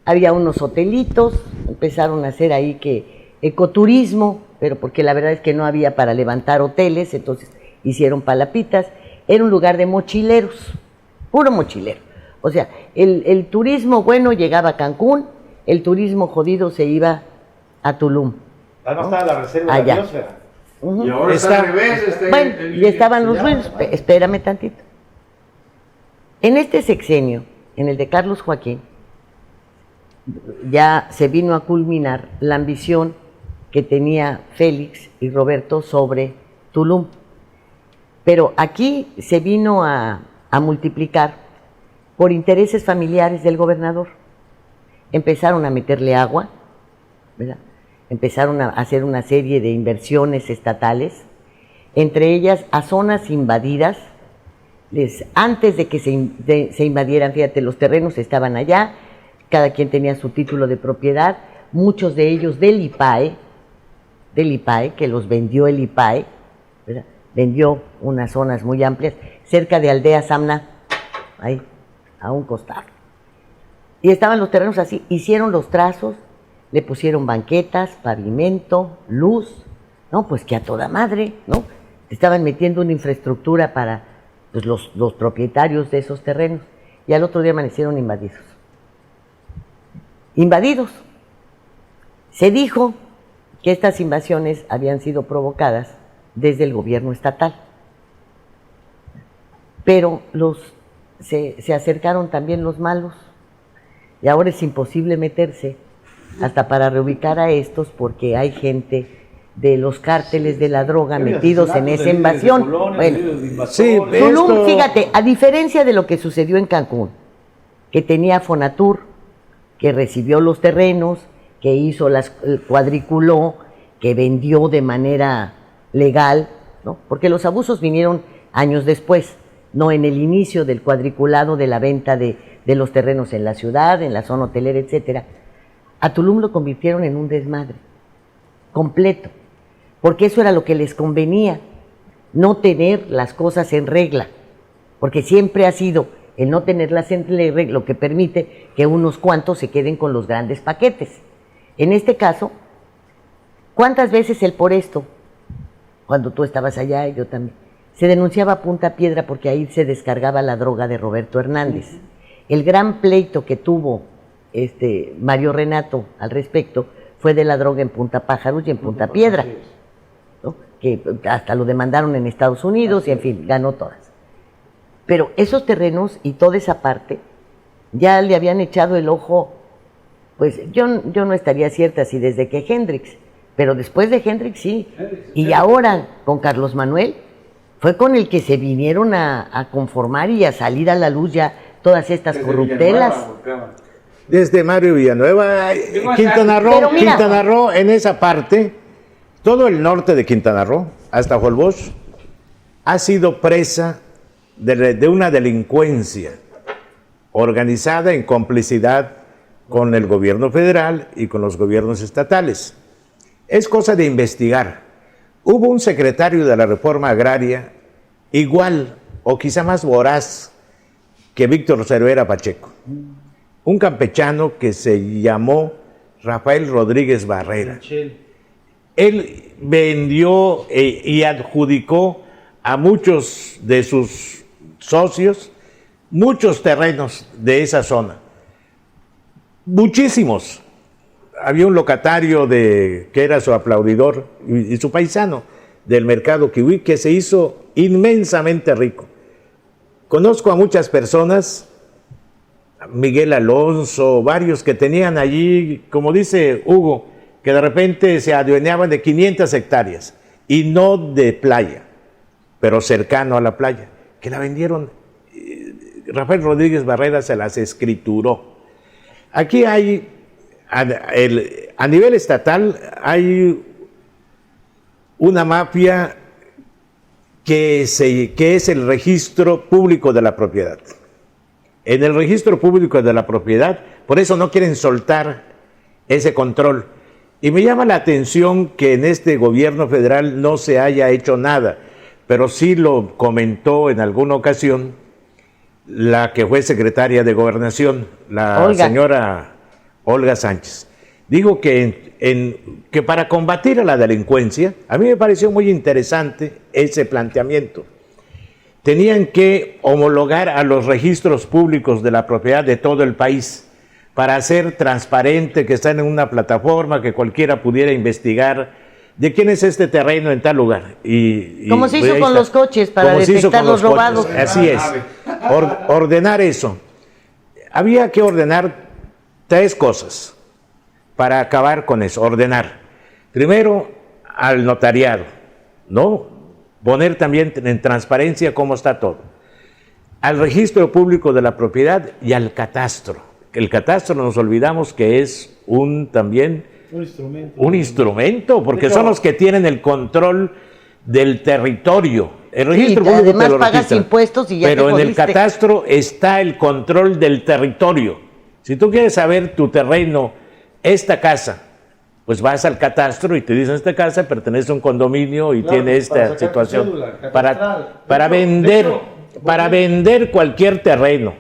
Había unos hotelitos, empezaron a hacer ahí que ecoturismo, pero porque la verdad es que no había para levantar hoteles, entonces hicieron palapitas. Era un lugar de mochileros, puro mochilero. O sea, el turismo bueno llegaba a Cancún, el turismo jodido se iba a Tulum. Además estaba la reserva de la biosfera. Y ahora está al revés. Bueno, y estaban los ruidos. Espérame tantito. En este sexenio, en el de Carlos Joaquín, ya se vino a culminar la ambición que tenía Félix y Roberto sobre Tulum. Pero aquí se vino a multiplicar por intereses familiares del gobernador. Empezaron a meterle agua, ¿verdad? Empezaron a hacer una serie de inversiones estatales, entre ellas a zonas invadidas. Antes de que se invadieran, fíjate, los terrenos estaban allá, cada quien tenía su título de propiedad, muchos de ellos del IPAE, que los vendió el IPAE, ¿verdad? Vendió unas zonas muy amplias, cerca de Aldea Samna, ahí, a un costado. Y estaban los terrenos así, hicieron los trazos, le pusieron banquetas, pavimento, luz, no, pues que a toda madre, ¿no? Estaban metiendo una infraestructura para pues, los propietarios de esos terrenos, y al otro día amanecieron invadidos. Invadidos. Se dijo que estas invasiones habían sido provocadas desde el gobierno estatal, pero se acercaron también los malos, y ahora es imposible meterse hasta para reubicar a estos porque hay gente de los cárteles de la droga metidos en esa invasión. Bueno, sí, Tulum, fíjate, a diferencia de lo que sucedió en Cancún, que tenía Fonatur, que recibió los terrenos, que hizo cuadriculó, que vendió de manera legal, ¿no? Porque los abusos vinieron años después, no en el inicio del cuadriculado de la venta de los terrenos en la ciudad, en la zona hotelera, etcétera. A Tulum lo convirtieron en un desmadre completo, porque eso era lo que les convenía, no tener las cosas en regla, porque siempre ha sido el no tenerlas en regla lo que permite que unos cuantos se queden con los grandes paquetes. En este caso, ¿cuántas veces el por esto, cuando tú estabas allá y yo también, se denunciaba a punta piedra porque ahí se descargaba la droga de Roberto Hernández? El gran pleito que tuvo Mario Renato al respecto fue de la droga en Punta Pájaros y en Punta Piedra, ¿no? Que hasta lo demandaron en Estados Unidos y en fin, ganó todas. Pero esos terrenos y toda esa parte ya le habían echado el ojo, pues yo no estaría cierta si desde que Hendrix, pero después de Hendrix sí, y ahora con Carlos Manuel fue con el que se vinieron a conformar y a salir a la luz ya todas estas corruptelas. Desde Mario Villanueva, Quintana Roo, en esa parte, todo el norte de Quintana Roo, hasta Holbox, ha sido presa de una delincuencia organizada en complicidad con el gobierno federal y con los gobiernos estatales. Es cosa de investigar. Hubo un secretario de la Reforma Agraria igual o quizá más voraz que Víctor Cervera Pacheco, un campechano que se llamó Rafael Rodríguez Barrera. Él vendió y adjudicó a muchos de sus socios muchos terrenos de esa zona, muchísimos. Había un locatario que era su aplaudidor y su paisano del mercado Kiwi que se hizo inmensamente rico. Conozco a muchas personas, Miguel Alonso, varios que tenían allí, como dice Hugo, que de repente se adueñaban de 500 hectáreas y no de playa, pero cercano a la playa, que la vendieron. Rafael Rodríguez Barrera se las escrituró. Aquí hay, a nivel estatal, hay una mafia que es el registro público de la propiedad. en el registro público de la propiedad, por eso no quieren soltar ese control. Y me llama la atención que en este gobierno federal no se haya hecho nada, pero sí lo comentó en alguna ocasión la que fue secretaria de Gobernación, la señora Olga Sánchez. Dijo que para combatir a la delincuencia, a mí me pareció muy interesante ese planteamiento. Tenían que homologar a los registros públicos de la propiedad de todo el país para hacer transparente, que están en una plataforma, que cualquiera pudiera investigar de quién es este terreno en tal lugar. Como se hizo con los coches para detectar los robados. Así es, ordenar eso. Había que ordenar 3 cosas para acabar con eso, ordenar. Primero, al notariado, ¿no? Poner también en transparencia cómo está todo. Al registro público de la propiedad y al catastro. El catastro nos olvidamos que es también un instrumento, porque son los que tienen el control del territorio. El registro público además te lo pagas registra, impuestos y ya pero te en el jodiste. catastro está el control del territorio. Si tú quieres saber tu terreno, esta casa, pues vas al catastro y te dicen esta casa pertenece a un condominio y tiene esta situación. Para vender cualquier terreno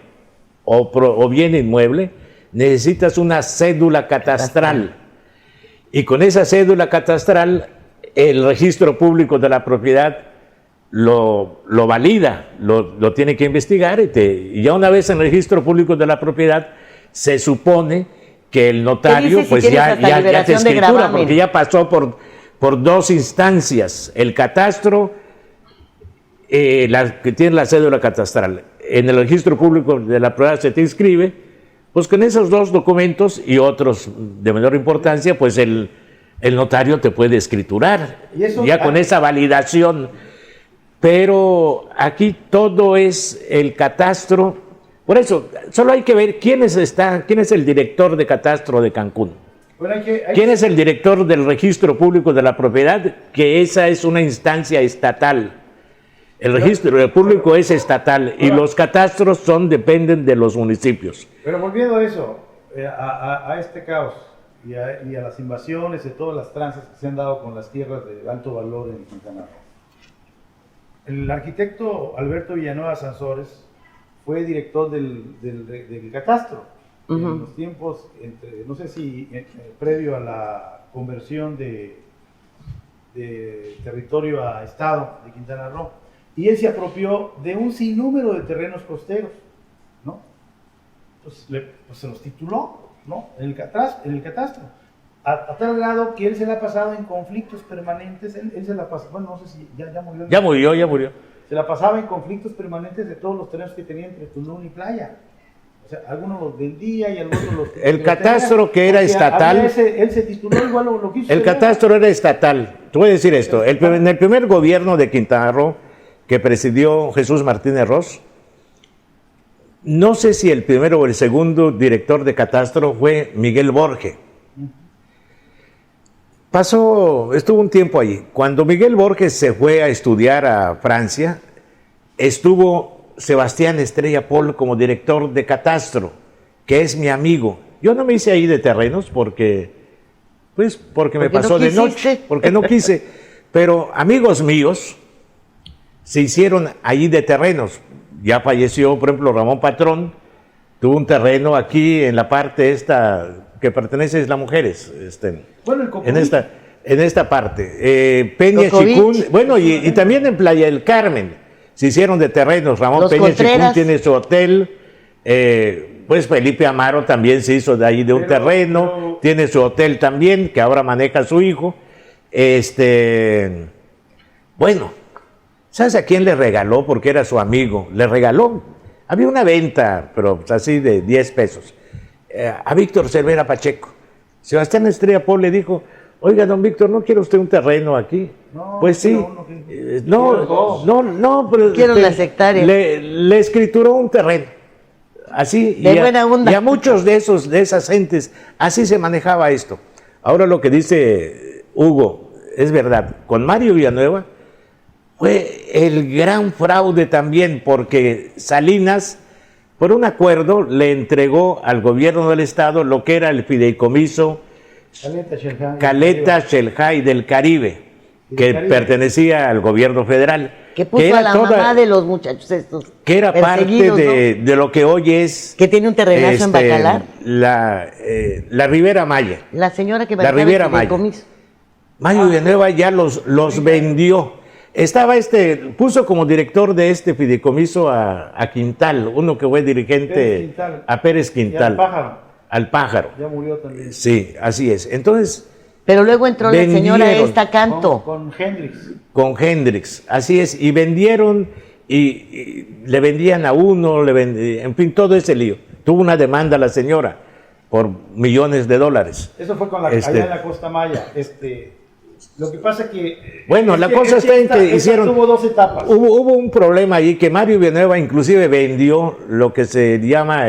o bien inmueble, necesitas una cédula catastral. Y con esa cédula catastral, el registro público de la propiedad lo valida, lo tiene que investigar y ya una vez en el registro público de la propiedad, se supone que el notario pues ya te escritura, porque ya pasó por 2 instancias, el catastro, que tiene la cédula catastral. En el registro público de la propiedad se te inscribe, pues con esos 2 documentos y otros de menor importancia, pues el notario te puede escriturar, ya con esa validación. Pero aquí todo es el catastro. Por eso, solo hay que ver quién es el director de catastro de Cancún. ¿Quién es el director del registro público de la propiedad? Que esa es una instancia estatal. El registro público es estatal y los catastros dependen de los municipios. Pero volviendo a eso, a este caos y a las invasiones y todas las tranzas que se han dado con las tierras de alto valor en Quintana Roo. El arquitecto Alberto Villanueva Sansores fue director del catastro en los tiempos, no sé si previo a la conversión de territorio a estado de Quintana Roo, y él se apropió de un sinnúmero de terrenos costeros, ¿no? Pues se los tituló, ¿no? En el catastro, a tal grado que él se la ha pasado en conflictos permanentes. Él se la pasó, bueno, no sé si ya murió. Ya murió. Se la pasaba en conflictos permanentes de todos los terrenos que tenía entre Tulum y Playa. O sea, algunos los vendía y algunos los... El catastro que era estatal... Él se tituló igual lo quiso. El catastro era estatal. Te voy a decir esto. En el primer gobierno de Quintana Roo, que presidió Jesús Martínez Ros, no sé si el primero o el segundo director de fue Miguel Borge. Estuvo un tiempo allí. Cuando Miguel Borges se fue a estudiar a Francia, estuvo Sebastián Estrella Pol como director de catastro, que es mi amigo. Yo no me hice ahí de terrenos porque me pasó de noche, porque no quise. Pero amigos míos se hicieron allí de terrenos. Ya falleció, por ejemplo, Ramón Patrón, tuvo un terreno aquí en la parte esta que pertenece a las mujeres, en esta parte. Peña Chicún, bueno, y también en Playa del Carmen se hicieron de terrenos. Ramón Peña Chicún tiene su hotel, pues Felipe Amaro también se hizo de ahí de un terreno, tiene su hotel también, que ahora maneja su hijo. Bueno, ¿sabes a quién le regaló? Porque era su amigo, le regaló, había una venta, pero así de 10 pesos. A Víctor Cervera Pacheco. Sebastián Estrella Pol le dijo: oiga, don Víctor, ¿no quiere usted un terreno aquí? No, pues sí. Pero quiero las hectáreas. Le escrituró un terreno. Así. De buena onda. Y a muchos de esas gentes, así se manejaba esto. Ahora lo que dice Hugo es verdad. Con Mario Villanueva fue el gran fraude también, porque Salinas por un acuerdo le entregó al gobierno del estado lo que era el fideicomiso Caleta Shelhay del Caribe, que pertenecía al gobierno federal. Que puso era a la mamá de los muchachos estos. Que era parte de lo que hoy es... Que tiene un terrenazo en Bacalar. La Ribera Maya. La señora que la Ribera Maya. Mario Villanueva ya los vendió. Puso como director de este fideicomiso a Quintal, uno que fue dirigente, a Pérez Quintal. Al Pájaro. Ya murió también. Sí, así es. Entonces... Pero luego entró la señora esta Canto. Con Hendrix. Con Hendrix, así es. Y vendieron, y le vendían a uno, en fin, todo ese lío. Tuvo una demanda la señora por millones de dólares. Eso fue con allá en la Costa Maya. Lo que pasa que... Bueno, la cosa está en que hicieron... Tuvo 2 etapas. Hubo un problema ahí que Mario Villanueva inclusive vendió lo que se llama,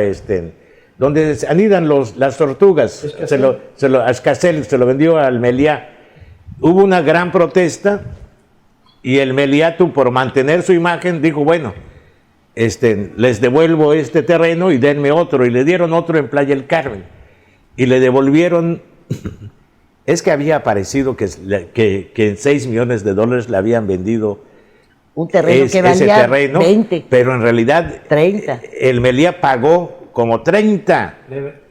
donde anidan las tortugas. A Escacel, se lo vendió al Meliá. Hubo una gran protesta y el Meliá, por mantener su imagen, dijo, bueno, les devuelvo este terreno y denme otro. Y le dieron otro en Playa del Carmen. Y le devolvieron... Es que había aparecido que en $6 millones le habían vendido un terreno que valía 20. Pero en realidad 30. El Meliá pagó como 30.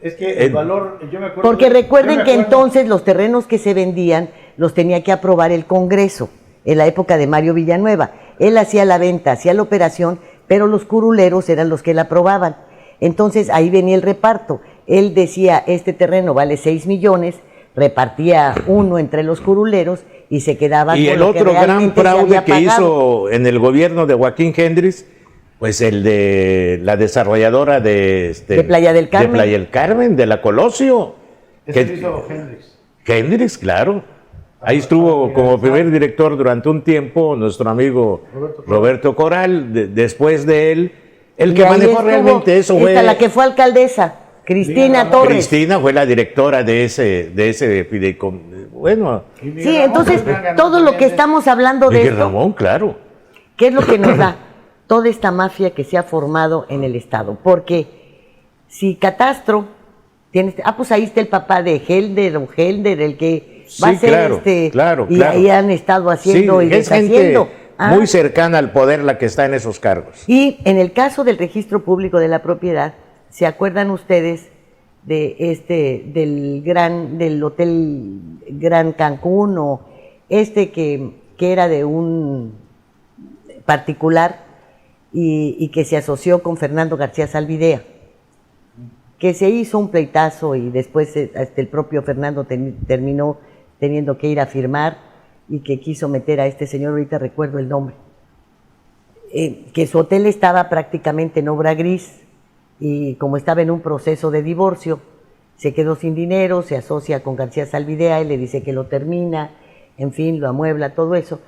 Es que el valor, yo me acuerdo... Porque recuerden que entonces los terrenos que se vendían los tenía que aprobar el Congreso, en la época de Mario Villanueva. Él hacía la venta, hacía la operación, pero los curuleros eran los que la aprobaban. Entonces ahí venía el reparto. Él decía, este terreno vale 6 millones, repartía uno entre los curuleros y se quedaba y con el lo que otro gran realmente fraude que hizo en el gobierno de Joaquín Hendrix, pues el de la desarrolladora de Playa del Carmen. De Playa del Carmen, de la Colosio. Ese hizo Hendrix. Hendrix, claro. Ahí estuvo como primer director durante un tiempo nuestro amigo Roberto Coral. Después de él, el que manejó realmente eso fue... la que fue alcaldesa. Cristina Torres. Cristina fue la directora de ese fideicomiso. Bueno. Sí, entonces todo lo que estamos hablando de esto, Ramón, claro. ¿Qué es lo que nos da toda esta mafia que se ha formado en el Estado? Porque si Catastro tiene, pues ahí está el papá de Helder, el que va a ser claro, y ahí han estado haciendo y deshaciendo. Muy cercana al poder la que está en esos cargos. Y en el caso del registro público de la propiedad, ¿se acuerdan ustedes de del Hotel Gran Cancún o que era de un particular y que se asoció con Fernando García Zalvidea? Que se hizo un pleitazo y después hasta el propio Fernando terminó teniendo que ir a firmar y que quiso meter a este señor, ahorita recuerdo el nombre, que su hotel estaba prácticamente en obra gris. Y como estaba en un proceso de divorcio, se quedó sin dinero, se asocia con García Zalvidea y le dice que lo termina, en fin, lo amuebla, todo eso.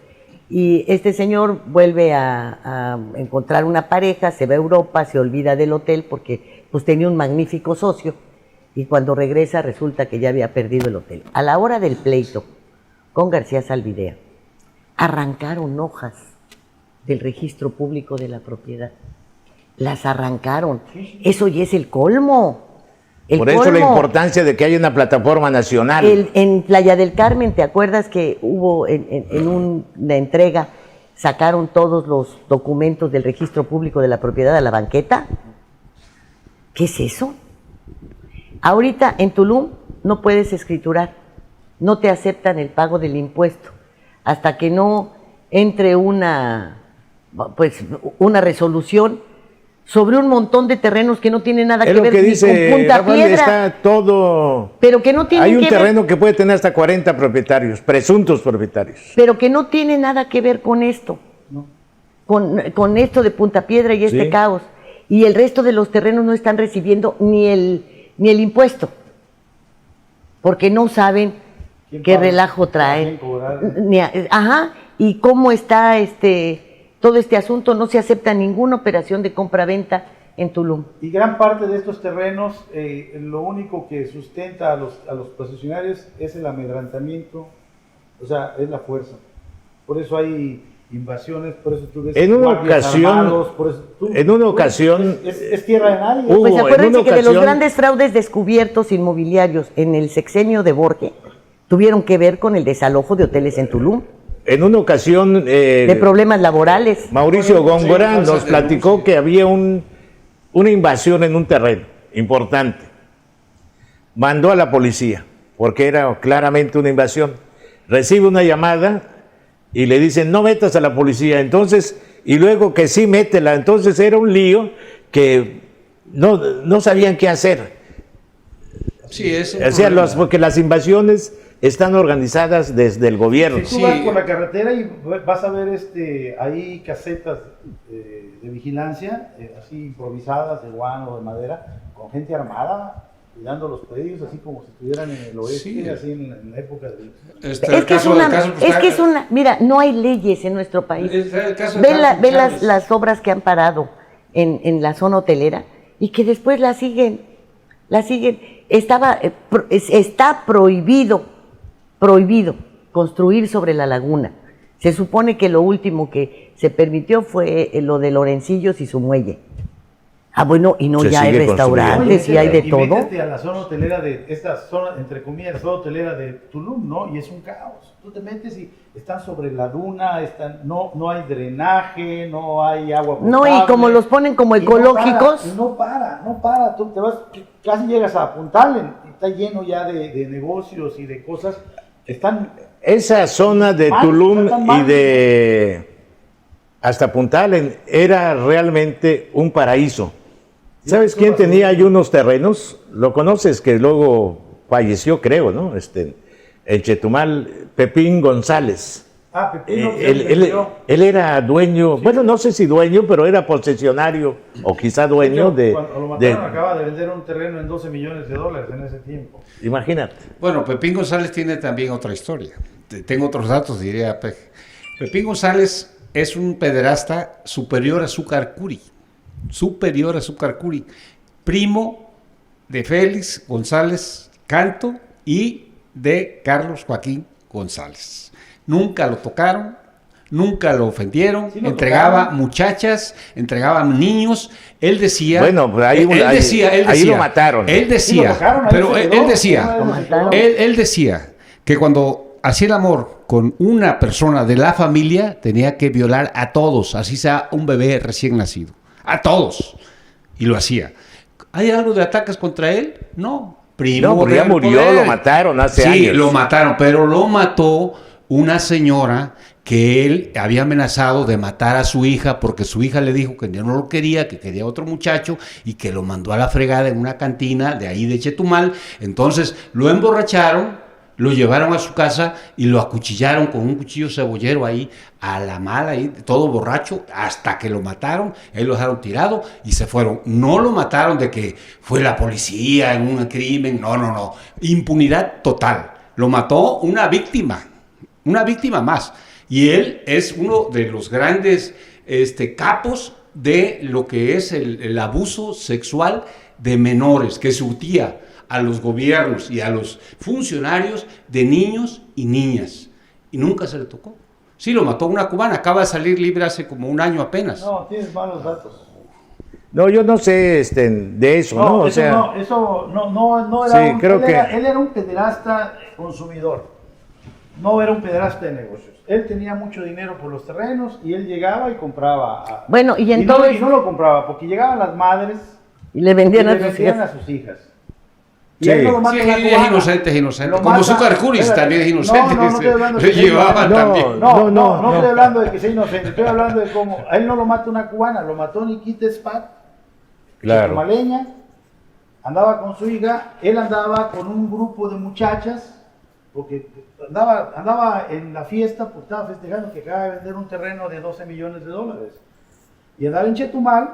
Y este señor vuelve a encontrar una pareja, se va a Europa, se olvida del hotel porque pues tenía un magnífico socio y cuando regresa resulta que ya había perdido el hotel. A la hora del pleito con García Zalvidea, arrancaron hojas del registro público de la propiedad. Las arrancaron. Eso ya es el colmo. Por eso la importancia de que haya una plataforma nacional. En Playa del Carmen, ¿te acuerdas que hubo en una entrega, sacaron todos los documentos del registro público de la propiedad a la banqueta? ¿Qué es eso? Ahorita en Tulum no puedes escriturar, no te aceptan el pago del impuesto hasta que no entre una resolución sobre un montón de terrenos que no tienen nada que ver ni con Punta Piedra. Está todo... Pero que no tiene Hay un terreno que puede tener hasta 40 propietarios, presuntos propietarios. Pero que no tiene nada que ver con esto. No. Con esto de Punta Piedra y este caos. Y el resto de los terrenos no están recibiendo ni el impuesto. Porque no saben qué relajo traen. Y cómo está todo este asunto, no se acepta ninguna operación de compra-venta en Tulum. Y gran parte de estos terrenos, lo único que sustenta a los concesionarios es el amedrantamiento, o sea, es la fuerza. Por eso hay invasiones, por eso tú ves En una guardias ocasión, armados, en una ocasión, es tierra de nadie. Hugo, Pues en acuérdense una que de los ocasión- grandes fraudes descubiertos inmobiliarios en el sexenio de Borges tuvieron que ver con el desalojo de hoteles en Tulum, en una ocasión, de problemas laborales. Mauricio Góngora falsas nos platicó denuncias. que había una invasión en un terreno importante. Mandó a la policía, porque era claramente una invasión. Recibe una llamada y le dicen, no metas a la policía. Entonces, y luego que sí, métela. Entonces era un lío que no sabían qué hacer. Sí, es un O sea, problema. porque las invasiones están organizadas desde el gobierno. Si tú Sí. vas por la carretera y vas a ver ahí casetas de vigilancia, así improvisadas de guano o de madera, con gente armada, cuidando los predios, así como si estuvieran en el oeste, Sí. así en la época de... Es que es una, mira, no hay leyes en nuestro país. Ve las obras que han parado en la zona hotelera y que después la siguen. Está prohibido construir sobre la laguna. Se supone que lo último que se permitió fue lo de Lorencillos y su muelle. Ah, bueno, y no, Se ya hay sigue restaurantes y hay de todo. Métete a la zona hotelera de esta zona, entre comillas, la zona hotelera de Tulum, ¿no? Y es un caos. Tú te metes y están sobre la duna, no hay drenaje, no hay agua potable. No, y como los ponen como Y ecológicos. No para. Tú te vas, casi llegas a Puntal, está lleno ya de negocios y de cosas. Esa zona de mal, Tulum están y mal. de hasta Punta Allen era realmente un paraíso. ¿Sabes quién tenía ahí unos terrenos? Lo conoces, que luego falleció, creo, ¿no? En Chetumal, Pepín González. Pepín no, Él era dueño, bueno, no sé si dueño, pero era posesionario o quizá dueño Cuando lo mataron, acaba de vender un terreno en $12 millones en ese tiempo. Imagínate. Bueno, Pepín González tiene también otra historia. Tengo otros datos, diría Peje. Pepín González es un pederasta superior a Azúcar Curi. Primo de Félix González Canto y de Carlos Joaquín González. Nunca lo tocaron, nunca lo ofendieron, Sí lo entregaba tocaron. muchachas, entregaba niños. Él decía, Bueno, pues ahí lo mataron. Él decía, Sí, lo tocaron, ahí pero se él quedó. decía, Lo mataron. él decía que cuando hacía el amor con una persona de la familia tenía que violar a todos, así sea un bebé recién nacido, a todos, y lo hacía. ¿Hay algo de ataques contra él? No. Primo No, porque ya del murió, poder. lo mataron hace Sí, años. lo mataron, pero lo mató una señora que él había amenazado de matar a su hija porque su hija le dijo que ya no lo quería, que quería otro muchacho y que lo mandó a la fregada en una cantina de ahí de Chetumal. Entonces lo emborracharon, lo llevaron a su casa y lo acuchillaron con un cuchillo cebollero ahí, a la mala, ahí, todo borracho, hasta que lo mataron. Él lo dejaron tirado y se fueron. No lo mataron de que fue la policía en un crimen, no. Impunidad total. Lo mató una víctima más. Y él es uno de los grandes capos de lo que es el abuso sexual de menores, que surtía a los gobiernos y a los funcionarios de niños y niñas. Y nunca se le tocó. Sí, lo mató una cubana, acaba de salir libre hace como un año apenas. No, tienes malos datos. No, yo no sé de eso, ¿no? O sea, eso no Sí, era creo que- él era un pederasta consumidor, no era un pederasta de negocios. Él tenía mucho dinero por los terrenos y él llegaba y compraba. Bueno, y entonces- y no lo compraba porque llegaban las madres Y le y vendían le a sus vendían hijas. a sus hijas. Y Sí. a él no lo mata Sí, una es cubana. inocente. Lo Como mata- Azúcar Curis espérate. también es inocente. No estoy hablando Le que sea llevaban inocente. también. No estoy hablando de que sea inocente, estoy hablando de cómo a él no lo mata una cubana, lo mató Nikita Spat, claro. maleña, andaba con su hija, él andaba con un grupo de muchachas, porque andaba en la fiesta, porque estaba festejando que acaba de vender un terreno de $12 millones, y andaba en Chetumal,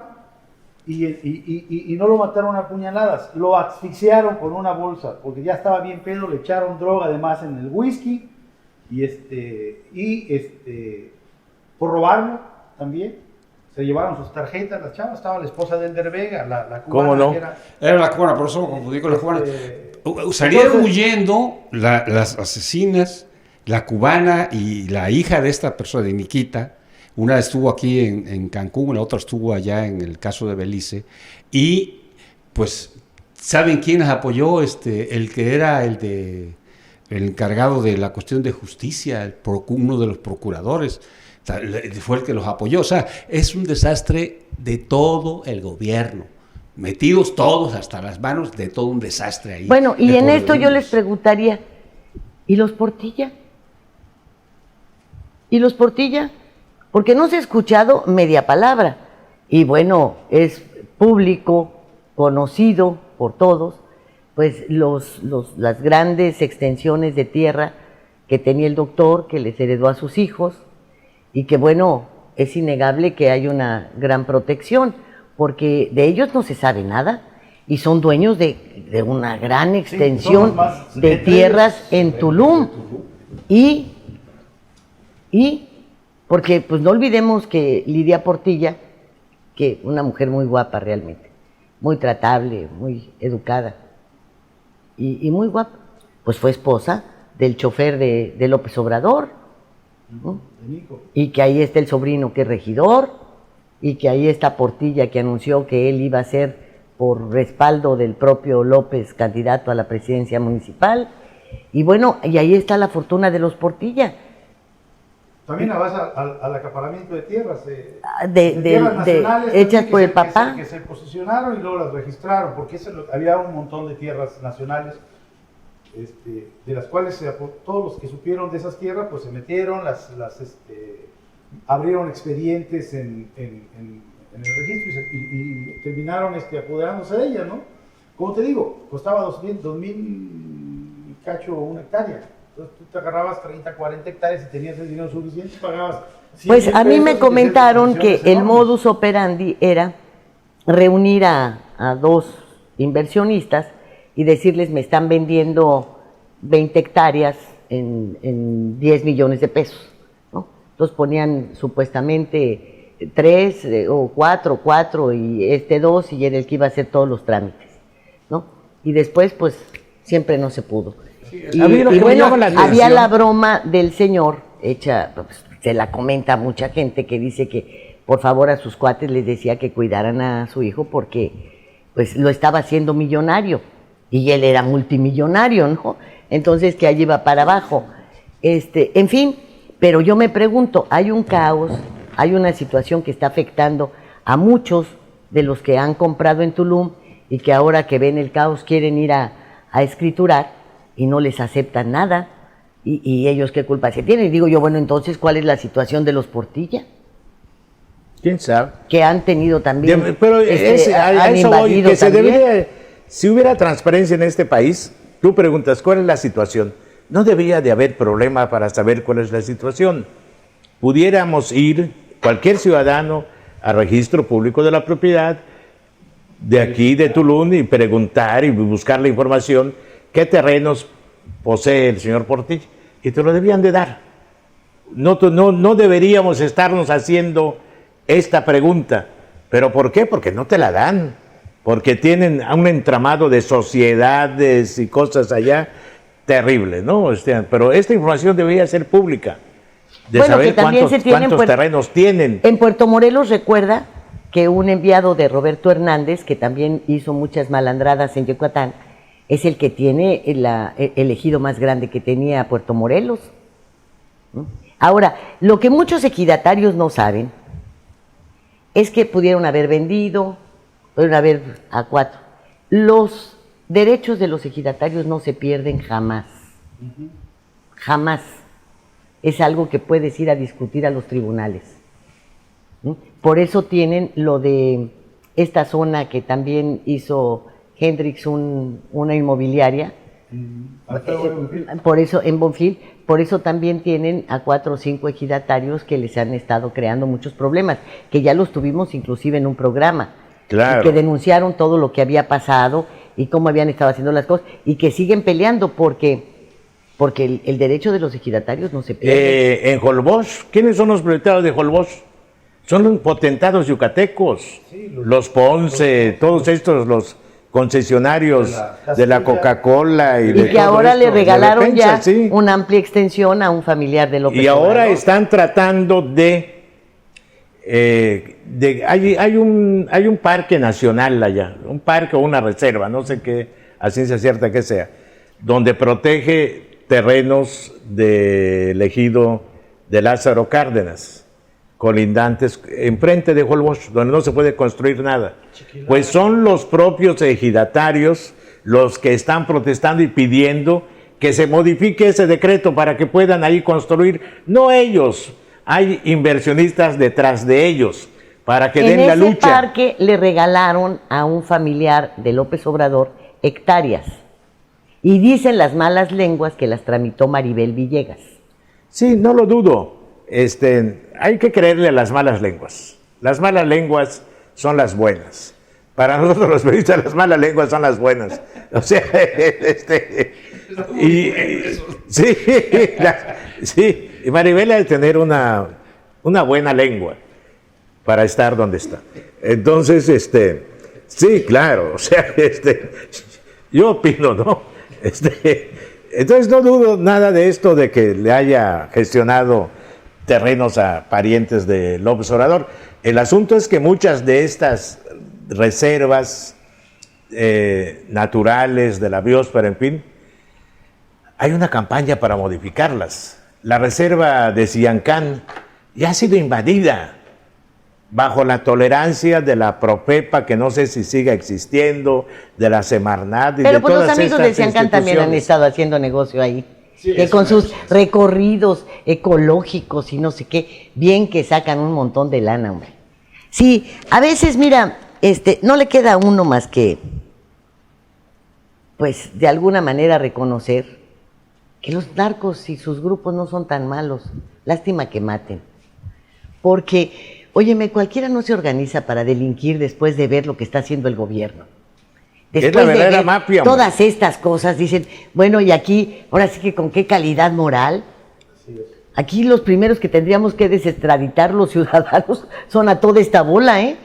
y no lo mataron a puñaladas, lo asfixiaron con una bolsa, porque ya estaba bien pedo, le echaron droga además en el whisky, por robarlo también. Se llevaron sus tarjetas, las chavas, estaba la esposa de Elder Vega, la cubana. ¿Cómo no? Que era, Era la cubana, por eso me confundí con la cubana. Salieron entonces- huyendo las asesinas, la cubana y la hija de esta persona, de Nikita, Una estuvo aquí en Cancún, la otra estuvo allá en el caso de Belice. Y pues, ¿saben quién las apoyó? El que era el encargado de la cuestión de justicia, uno de los procuradores, o sea, fue el que los apoyó. O sea, es un desastre de todo el gobierno, metidos todos hasta las manos de todo un desastre ahí. Bueno, y en esto yo les preguntaría, ¿y los Portilla? ¿Y los Portilla? Porque no se ha escuchado media palabra. Y bueno, es público, conocido por todos, pues las grandes extensiones de tierra que tenía el doctor, que les heredó a sus hijos, y que bueno, es innegable que hay una gran protección, porque de ellos no se sabe nada, y son dueños de una gran extensión de tierras en Tulum. Y porque pues no olvidemos que Lidia Portilla, que una mujer muy guapa realmente, muy tratable, muy educada y muy guapa, pues fue esposa del chofer de López Obrador, ¿no? Y que ahí está el sobrino que es regidor, y que ahí está Portilla, que anunció que él iba a ser por respaldo del propio López candidato a la presidencia municipal, y bueno, y ahí está la fortuna de los Portilla. También a base al acaparamiento de tierras, hechas por el papá. Que se posicionaron y luego las registraron, porque había un montón de tierras nacionales, de las cuales todos los que supieron de esas tierras, pues se metieron, abrieron expedientes en el registro y terminaron apoderándose de ellas, ¿no? Como te digo, costaba 2,000 cacho una hectárea. Entonces tú te agarrabas 30, 40 hectáreas y tenías el dinero suficiente y pagabas 100 Pues a mí me pesos, comentaron que el enormes. modus operandi era reunir a dos inversionistas y decirles: me están vendiendo 20 hectáreas en 10 millones de pesos, ¿no? Entonces ponían supuestamente 3 o 4 y 2, y era el que iba a hacer todos los trámites, ¿no? Y después pues siempre no se pudo. Y bueno, había la broma del señor hecha, pues, se la comenta a mucha gente, que dice que por favor a sus cuates les decía que cuidaran a su hijo porque pues lo estaba haciendo millonario y él era multimillonario, ¿no? Entonces que allí iba para abajo. En fin, pero yo me pregunto, hay un caos, hay una situación que está afectando a muchos de los que han comprado en Tulum y que ahora que ven el caos quieren ir a escriturar y no les aceptan nada, y ellos qué culpa se tienen. Y digo yo, bueno, entonces, ¿cuál es la situación de los Portilla? ¿Quién sabe? Que han tenido también, Pero a han eso voy, invadido que se también. debería, si hubiera transparencia en este país, tú preguntas, ¿cuál es la situación? No debería de haber problema para saber cuál es la situación. Pudiéramos ir, cualquier ciudadano, al registro público de la propiedad de aquí, de Tulum, y preguntar y buscar la información. ¿Qué terrenos posee el señor Portilla? Y te lo debían de dar. No deberíamos estarnos haciendo esta pregunta. ¿Pero por qué? Porque no te la dan. Porque tienen un entramado de sociedades y cosas allá terribles, ¿no? Pero esta información debería ser pública. De Bueno, saber que también cuántos terrenos tienen. En Puerto Morelos, recuerda que un enviado de Roberto Hernández, que también hizo muchas malandradas en Yucatán, es el que tiene el ejido más grande que tenía Puerto Morelos, ¿no? Ahora, lo que muchos ejidatarios no saben es que pudieron haber vendido, pudieron haber a 4. Los derechos de los ejidatarios no se pierden jamás. Jamás. Es algo que puedes ir a discutir a los tribunales, ¿no? Por eso tienen lo de esta zona que también hizo Hendrix, una inmobiliaria, por eso en Bonfil, por eso también tienen a 4 o 5 ejidatarios que les han estado creando muchos problemas, que ya los tuvimos inclusive en un programa, Claro. que denunciaron todo lo que había pasado y cómo habían estado haciendo las cosas, y que siguen peleando porque el derecho de los ejidatarios no se pierde. En Holbox, ¿quiénes son los propietarios de Holbox? Son los potentados yucatecos, los Ponce, todos estos, los concesionarios de la Coca-Cola y de que todo ahora esto, le de regalaron defensa, ya sí. una amplia extensión a un familiar de López Y ahora Obrador. están tratando de Hay un parque nacional allá, un parque o una reserva, no sé qué, a ciencia cierta que sea, donde protege terrenos del ejido de Lázaro Cárdenas, colindantes, enfrente de Holbox, donde no se puede construir nada. Pues son los propios ejidatarios los que están protestando y pidiendo que se modifique ese decreto para que puedan ahí construir, no ellos, hay inversionistas detrás de ellos, para que den la lucha. En ese parque le regalaron a un familiar de López Obrador hectáreas, y dicen las malas lenguas que las tramitó Maribel Villegas. Sí, no lo dudo, hay que creerle a las malas lenguas. Las malas lenguas son las buenas. Para nosotros los periodistas las malas lenguas son las buenas. O sea, sí, y Maribel ha de tener una buena lengua para estar donde está. Entonces, sí, claro, o sea, yo opino, ¿no? Entonces no dudo nada de esto de que le haya gestionado terrenos a parientes de López Obrador. El asunto es que muchas de estas reservas naturales de la biosfera, en fin, hay una campaña para modificarlas. La reserva de Siancán ya ha sido invadida bajo la tolerancia de la Profepa, que no sé si siga existiendo, de la Semarnat y pero de pues todas los amigos estas de Siancán también han estado haciendo negocio ahí. Sí, que con sus recorridos ecológicos y no sé qué, bien que sacan un montón de lana, hombre. Sí, a veces, mira, no le queda a uno más que, pues, de alguna manera reconocer que los narcos y sus grupos no son tan malos. Lástima que maten. Porque, óyeme, cualquiera no se organiza para delinquir después de ver lo que está haciendo el gobierno. Después es la verdadera de ver mafia, todas estas cosas, dicen, bueno, y aquí, ahora sí que con qué calidad moral. Aquí los primeros que tendríamos que desextraditar los ciudadanos son a toda esta bola, ¿eh?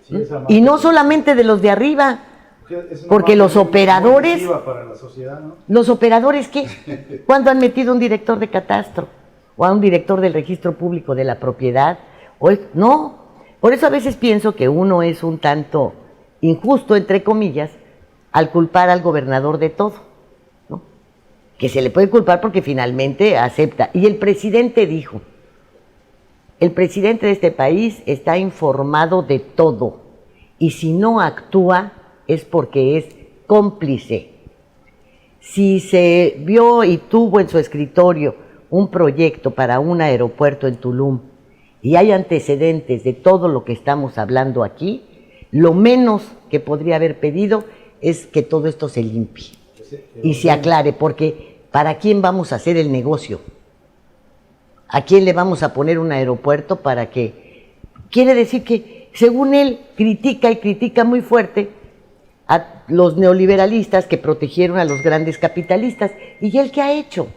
Sí, y no solamente de los de arriba, porque los operadores, para la sociedad, ¿no? los operadores, ¿qué? ¿Cuándo han metido un director de catastro? ¿O a un director del registro público de la propiedad? No, por eso a veces pienso que uno es un tanto injusto, entre comillas, al culpar al gobernador de todo, ¿no? Que se le puede culpar porque finalmente acepta. Y el presidente dijo, el presidente de este país está informado de todo, y si no actúa es porque es cómplice. Si se vio y tuvo en su escritorio un proyecto para un aeropuerto en Tulum, y hay antecedentes de todo lo que estamos hablando aquí, lo menos que podría haber pedido es que todo esto se limpie y se aclare, porque ¿para quién vamos a hacer el negocio? ¿A quién le vamos a poner un aeropuerto para que? Quiere decir que, según él, critica y critica muy fuerte a los neoliberalistas que protegieron a los grandes capitalistas. ¿Y él qué ha hecho?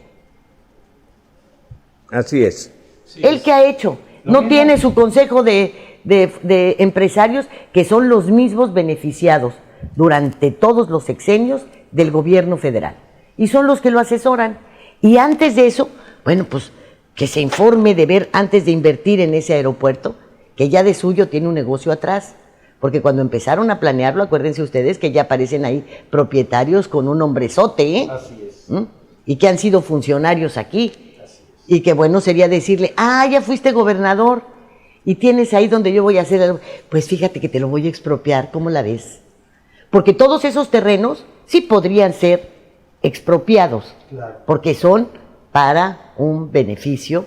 Así es. ¿Él qué ha hecho? No tiene su consejo de empresarios, que son los mismos beneficiados durante todos los sexenios del gobierno federal, y son los que lo asesoran. Y antes de eso, bueno, pues que se informe de ver, antes de invertir en ese aeropuerto, que ya de suyo tiene un negocio atrás, porque cuando empezaron a planearlo, acuérdense ustedes que ya aparecen ahí propietarios con un hombrezote, ¿eh? Así es. Y que han sido funcionarios aquí, y que bueno sería decirle, ya fuiste gobernador, y tienes ahí donde yo voy a hacer algo, pues fíjate que te lo voy a expropiar, ¿cómo la ves? Porque todos esos terrenos sí podrían ser expropiados, claro, porque son para un beneficio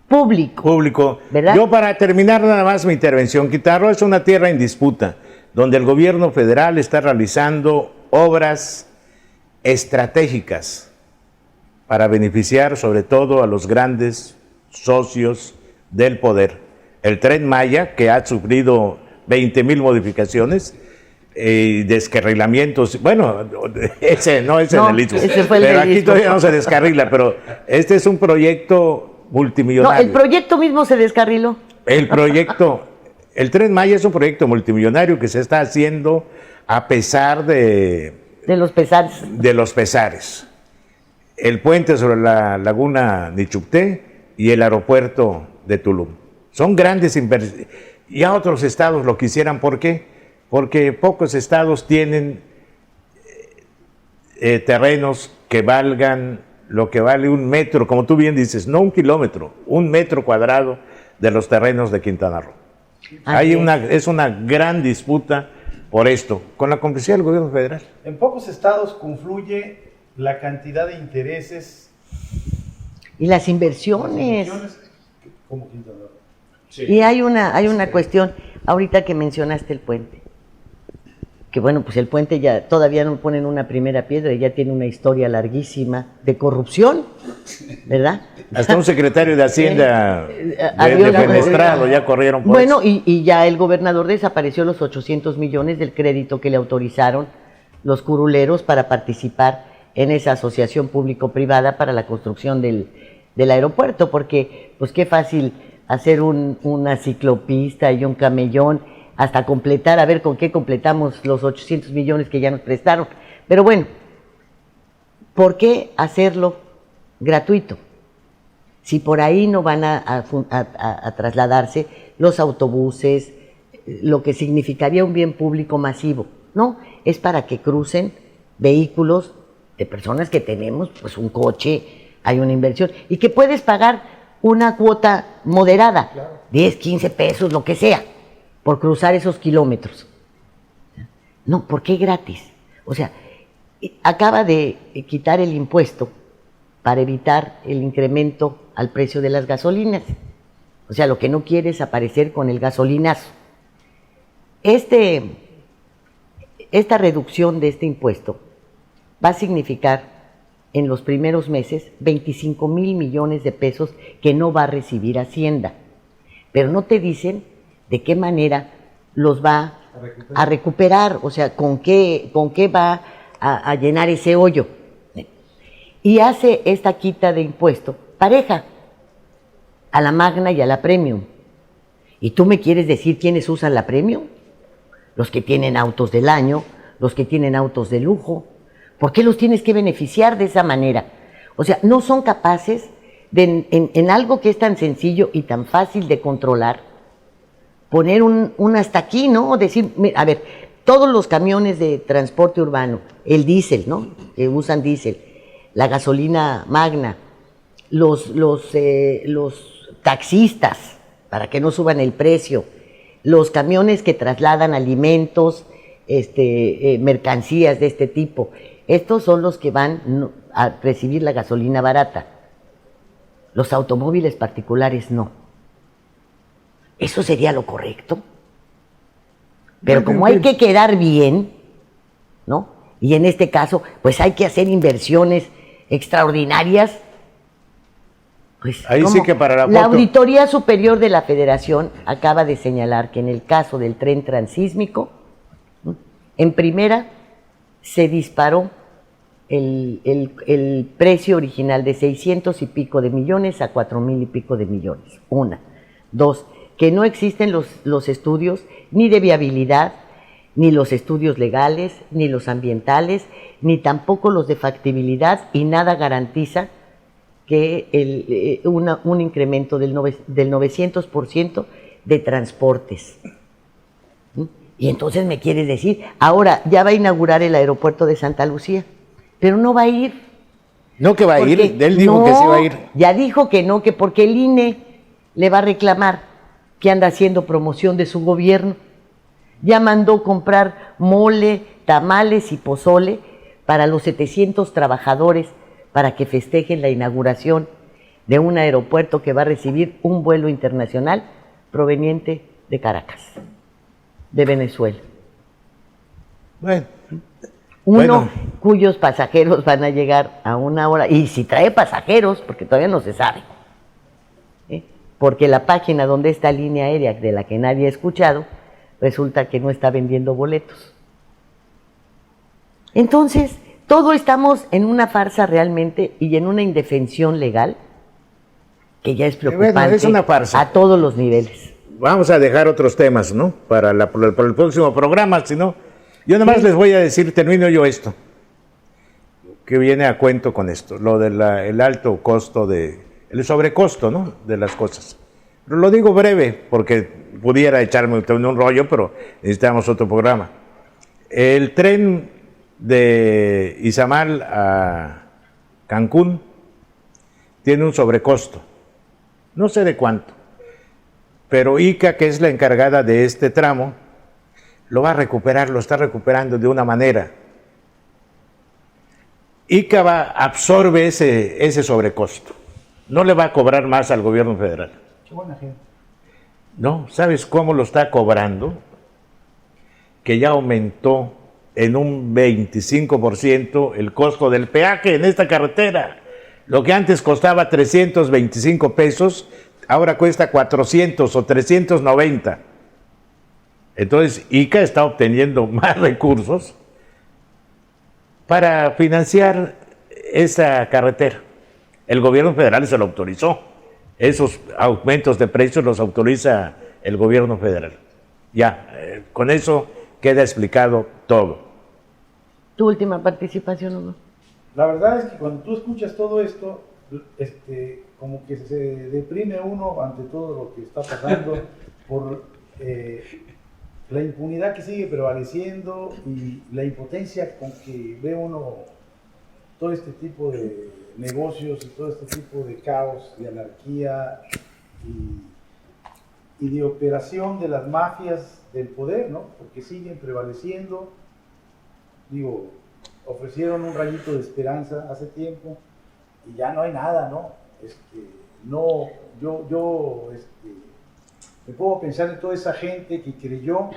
público. ¿Verdad? Yo, para terminar nada más mi intervención, Quintana Roo es una tierra en disputa, donde el gobierno federal está realizando obras estratégicas para beneficiar sobre todo a los grandes socios del poder. El Tren Maya, que ha sufrido 20,000 modificaciones, descarrilamientos, bueno, ese no es en el Istmo, pero aquí todavía no se descarrila, pero este es un proyecto multimillonario. No, el proyecto mismo se descarriló. El Tren Maya es un proyecto multimillonario que se está haciendo a pesar de los pesares. De los pesares. El puente sobre la laguna Nichupté y el aeropuerto de Tulum. Son grandes inversiones. Ya otros estados lo quisieran. ¿Por qué? Porque pocos estados tienen terrenos que valgan lo que vale un metro, como tú bien dices, no un kilómetro, 1 metro cuadrado de los terrenos de Quintana Roo. Es una gran disputa por esto, con la complicidad del gobierno federal. En pocos estados confluye la cantidad de intereses Y las inversiones. como Quintana Roo. Sí. Y hay una cuestión, ahorita que mencionaste el puente, que bueno, pues el puente ya todavía no ponen una primera piedra y ya tiene una historia larguísima de corrupción, ¿verdad? Hasta un secretario de Hacienda Adiós, defenestrado, ya corrieron por bueno, eso. y ya el gobernador desapareció los 800 millones del crédito que le autorizaron los curuleros para participar en esa asociación público-privada para la construcción del aeropuerto, porque pues qué fácil hacer una ciclopista y un camellón hasta completar, a ver con qué completamos los 800 millones que ya nos prestaron. Pero bueno, ¿por qué hacerlo gratuito? Si por ahí no van a trasladarse los autobuses, lo que significaría un bien público masivo. No, es para que crucen vehículos de personas que tenemos, pues un coche, hay una inversión, y que puedes pagar una cuota moderada, claro, 10, 15 pesos, lo que sea, por cruzar esos kilómetros. No, ¿por qué gratis? O sea, acaba de quitar el impuesto para evitar el incremento al precio de las gasolinas. O sea, lo que no quiere es aparecer con el gasolinazo. Esta reducción de este impuesto va a significar en los primeros meses 25,000 millones de pesos que no va a recibir Hacienda. Pero no te dicen de qué manera los va a recuperar, o sea, con qué va a llenar ese hoyo. Y hace esta quita de impuesto pareja a la Magna y a la Premium. ¿Y tú me quieres decir quiénes usan la Premium? Los que tienen autos del año, los que tienen autos de lujo. ¿Por qué los tienes que beneficiar de esa manera? O sea, no son capaces de, en algo que es tan sencillo y tan fácil de controlar, poner un hasta aquí, ¿no? Decir, a ver, todos los camiones de transporte urbano, el diésel, ¿no? Que usan diésel, la gasolina Magna, los taxistas, para que no suban el precio, los camiones que trasladan alimentos, mercancías de este tipo, estos son los que van a recibir la gasolina barata. Los automóviles particulares no. ¿Eso sería lo correcto? Pero como hay que quedar bien, ¿no? Y en este caso, pues hay que hacer inversiones extraordinarias. Pues, ahí sí que para la foto. La Auditoría Superior de la Federación acaba de señalar que en el caso del tren transísmico, en primera se disparó el precio original de 600 y pico de millones a 4,000 y pico de millones. Una. Dos, que no existen los estudios ni de viabilidad, ni los estudios legales, ni los ambientales, ni tampoco los de factibilidad, y nada garantiza que un incremento del 900% de transportes. Y entonces me quieres decir, ahora ya va a inaugurar el aeropuerto de Santa Lucía, pero no va a ir. No que va a ir, él dijo que sí va a ir. Ya dijo que no, que porque el INE le va a reclamar que anda haciendo promoción de su gobierno. Ya mandó comprar mole, tamales y pozole para los 700 trabajadores para que festejen la inauguración de un aeropuerto que va a recibir un vuelo internacional proveniente de Caracas, de Venezuela. Uno cuyos pasajeros van a llegar a 1 hora, y si trae pasajeros, porque todavía no se sabe, porque la página donde está línea aérea, de la que nadie ha escuchado, resulta que no está vendiendo boletos. Entonces, todo estamos en una farsa realmente y en una indefensión legal que ya es preocupante, es una farsa. A todos los niveles. Vamos a dejar otros temas, ¿no? Para el próximo programa, si no, yo nada más les voy a decir, termino yo esto, que viene a cuento con esto, lo del el alto costo, el sobrecosto, ¿no? De las cosas. Lo digo breve porque pudiera echarme un rollo, pero necesitamos otro programa. El tren de Izamal a Cancún tiene un sobrecosto, no sé de cuánto, pero ICA, que es la encargada de este tramo, lo va a recuperar, lo está recuperando de una manera. ICA absorbe ese sobrecosto, no le va a cobrar más al gobierno federal. Qué buena gente. No, ¿sabes cómo lo está cobrando? Que ya aumentó en un 25% el costo del peaje en esta carretera. Lo que antes costaba 325 pesos, ahora cuesta 400 o 390. Entonces, ICA está obteniendo más recursos para financiar esa carretera. El gobierno federal se lo autorizó. Esos aumentos de precios los autoriza el gobierno federal. Ya, con eso queda explicado todo. Tu última participación, Hugo. La verdad es que cuando tú escuchas todo esto, como que se deprime uno ante todo lo que está pasando por la impunidad que sigue prevaleciendo y la impotencia con que ve uno todo este tipo de negocios y todo este tipo de caos, de anarquía y de operación de las mafias del poder, ¿no? Porque siguen prevaleciendo. Digo, ofrecieron un rayito de esperanza hace tiempo y ya no hay nada, ¿no? Yo me puedo pensar en toda esa gente que creyó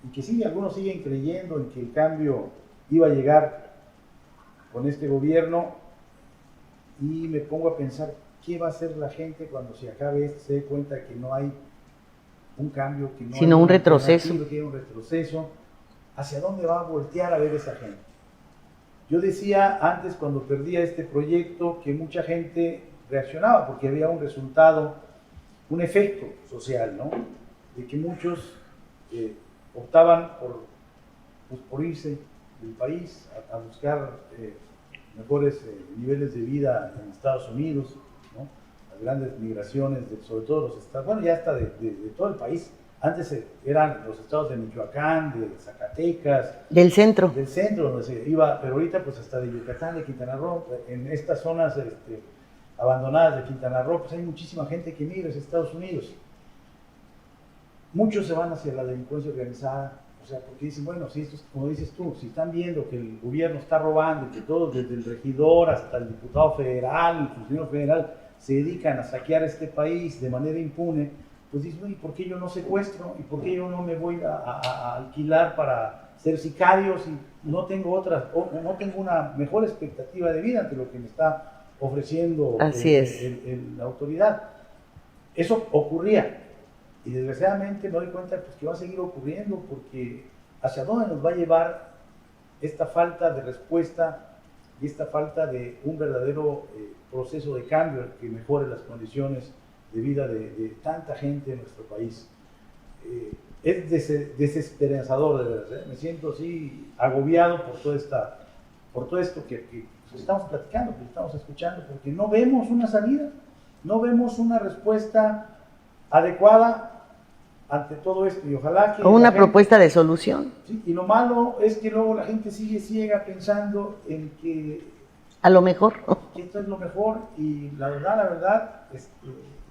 y que sí, algunos siguen creyendo en que el cambio iba a llegar con este gobierno, y me pongo a pensar qué va a hacer la gente cuando se acabe esto, se dé cuenta que no hay un cambio, que no sino hay un retroceso. que hay un retroceso. ¿Hacia dónde va a voltear a ver esa gente? Yo decía antes, cuando perdía este proyecto, que mucha gente reaccionaba porque había un resultado, un efecto social, ¿no? De que muchos optaban por irse del país a buscar mejores niveles de vida en Estados Unidos, ¿no? Las grandes migraciones, sobre todo los estados, bueno, ya hasta de todo el país. Antes eran los estados de Michoacán, de Zacatecas. Del centro. Del centro, donde se iba, pero ahorita pues hasta de Yucatán, de Quintana Roo, en estas zonas abandonadas de Quintana Roo, pues hay muchísima gente que migra hacia Estados Unidos. Muchos se van hacia la delincuencia organizada, o sea, porque dicen, bueno, si esto es, como dices tú, si están viendo que el gobierno está robando, que todos, desde el regidor hasta el diputado federal, el funcionario federal, se dedican a saquear este país de manera impune, pues dicen, ¿y por qué yo no secuestro? ¿Y por qué yo no me voy a alquilar para ser sicario si no tengo no tengo una mejor expectativa de vida ante lo que me está ofreciendo la autoridad? Eso ocurría. Y desgraciadamente me doy cuenta pues, que va a seguir ocurriendo, porque hacia dónde nos va a llevar esta falta de respuesta y esta falta de un verdadero proceso de cambio que mejore las condiciones de vida de tanta gente en nuestro país. Es desesperanzador, de verdad. Me siento así agobiado por todo esto que estamos platicando, que estamos escuchando, porque no vemos una salida, no vemos una respuesta adecuada ante todo esto, y ojalá que... O una propuesta de solución. Sí, y lo malo es que luego la gente sigue ciega pensando en que... A lo mejor. Que esto es lo mejor, y la verdad,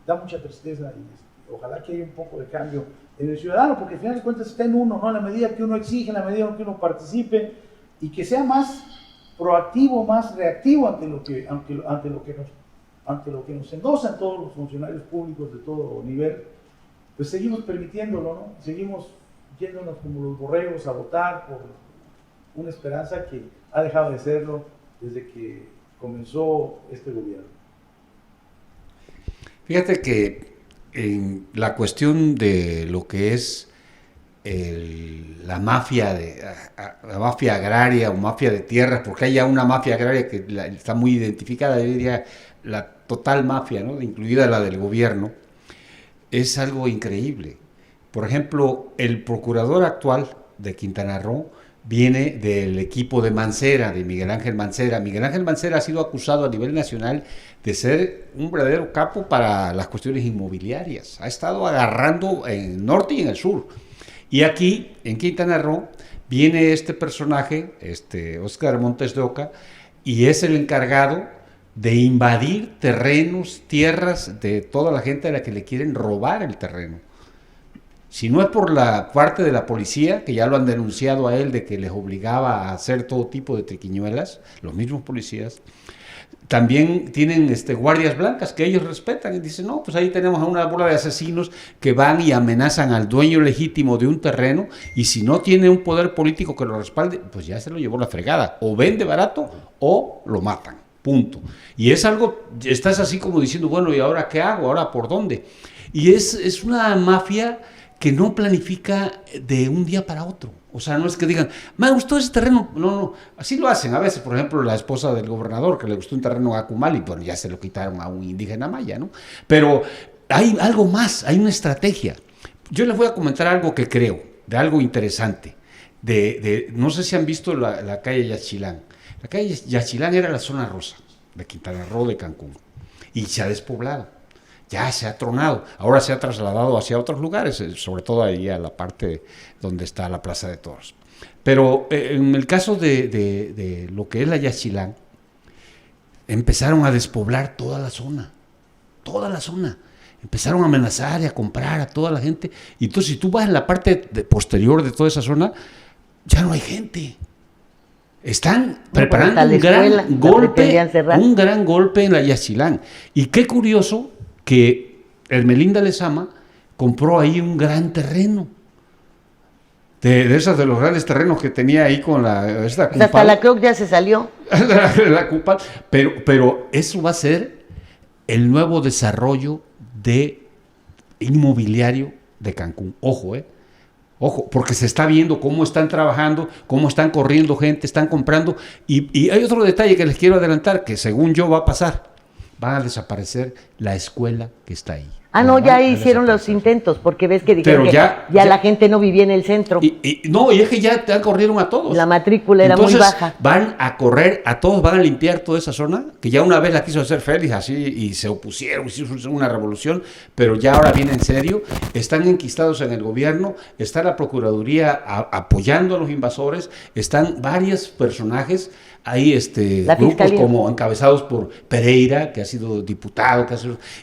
da mucha tristeza, y ojalá que haya un poco de cambio en el ciudadano, porque al final de cuentas está en uno, ¿no? En la medida que uno exige, en la medida que uno participe, y que sea más proactivo, más reactivo ante lo que nos endosan todos los funcionarios públicos de todo nivel, pues seguimos permitiéndolo, ¿no? Seguimos yéndonos como los borregos a votar por una esperanza que ha dejado de serlo desde que comenzó este gobierno. Fíjate que en la cuestión de lo que es la mafia agraria o mafia de tierras, porque hay ya una mafia agraria que está muy identificada, yo diría la total mafia, ¿no? Incluida la del gobierno, es algo increíble. Por ejemplo, el procurador actual de Quintana Roo viene del equipo de Mancera, de Miguel Ángel Mancera. Miguel Ángel Mancera ha sido acusado a nivel nacional de ser un verdadero capo para las cuestiones inmobiliarias. Ha estado agarrando en el norte y en el sur. Y aquí, en Quintana Roo, viene este personaje, Óscar Montes de Oca, y es el encargado de invadir terrenos, tierras de toda la gente a la que le quieren robar el terreno. Si no es por la parte de la policía, que ya lo han denunciado a él de que les obligaba a hacer todo tipo de triquiñuelas, los mismos policías, también tienen guardias blancas que ellos respetan y dicen, no, pues ahí tenemos a una bola de asesinos que van y amenazan al dueño legítimo de un terreno, y si no tiene un poder político que lo respalde, pues ya se lo llevó la fregada, o vende barato o lo matan, punto. Y es algo, estás así como diciendo, bueno, ¿y ahora qué hago? ¿Ahora por dónde? Y es una mafia que no planifica de un día para otro. O sea, no es que digan, me gustó ese terreno. No, así lo hacen a veces. Por ejemplo, la esposa del gobernador, que le gustó un terreno a Acumali, bueno, ya se lo quitaron a un indígena maya, ¿no? Pero hay algo más, hay una estrategia. Yo les voy a comentar algo que creo, de algo interesante. No sé si han visto la calle Yaxchilán. La calle Yaxchilán era la zona rosa de Quintana Roo, de Cancún, y se ha despoblado. Ya se ha tronado, ahora se ha trasladado hacia otros lugares, sobre todo ahí a la parte donde está la Plaza de Toros. Pero en el caso de lo que es la Yaxchilán, empezaron a despoblar toda la zona. Empezaron a amenazar y a comprar a toda la gente. Y entonces, si tú vas en la parte posterior de toda esa zona, ya no hay gente. Están preparando un gran golpe en la Yaxchilán. Y qué curioso que Hermelinda Lezama compró ahí un gran terreno. De los grandes terrenos que tenía ahí con esta Cupal. Hasta la Croc ya se salió. la Cupal. Pero eso va a ser el nuevo desarrollo inmobiliario de Cancún. Ojo, porque se está viendo cómo están trabajando, cómo están corriendo gente, están comprando. Y hay otro detalle que les quiero adelantar, que según yo va a pasar. Van a desaparecer la escuela que está ahí. Ya hicieron los intentos, porque ves que dijeron que ya la gente no vivía en el centro. Y es que ya corrieron a todos. La matrícula era muy baja. Van a correr a todos, van a limpiar toda esa zona, que ya una vez la quiso hacer Félix así, y se opusieron, hicieron una revolución, pero ya ahora viene en serio. Están enquistados en el gobierno, está la Procuraduría apoyando a los invasores, están varios personajes. Hay grupos como encabezados por Pereira, que ha sido diputado,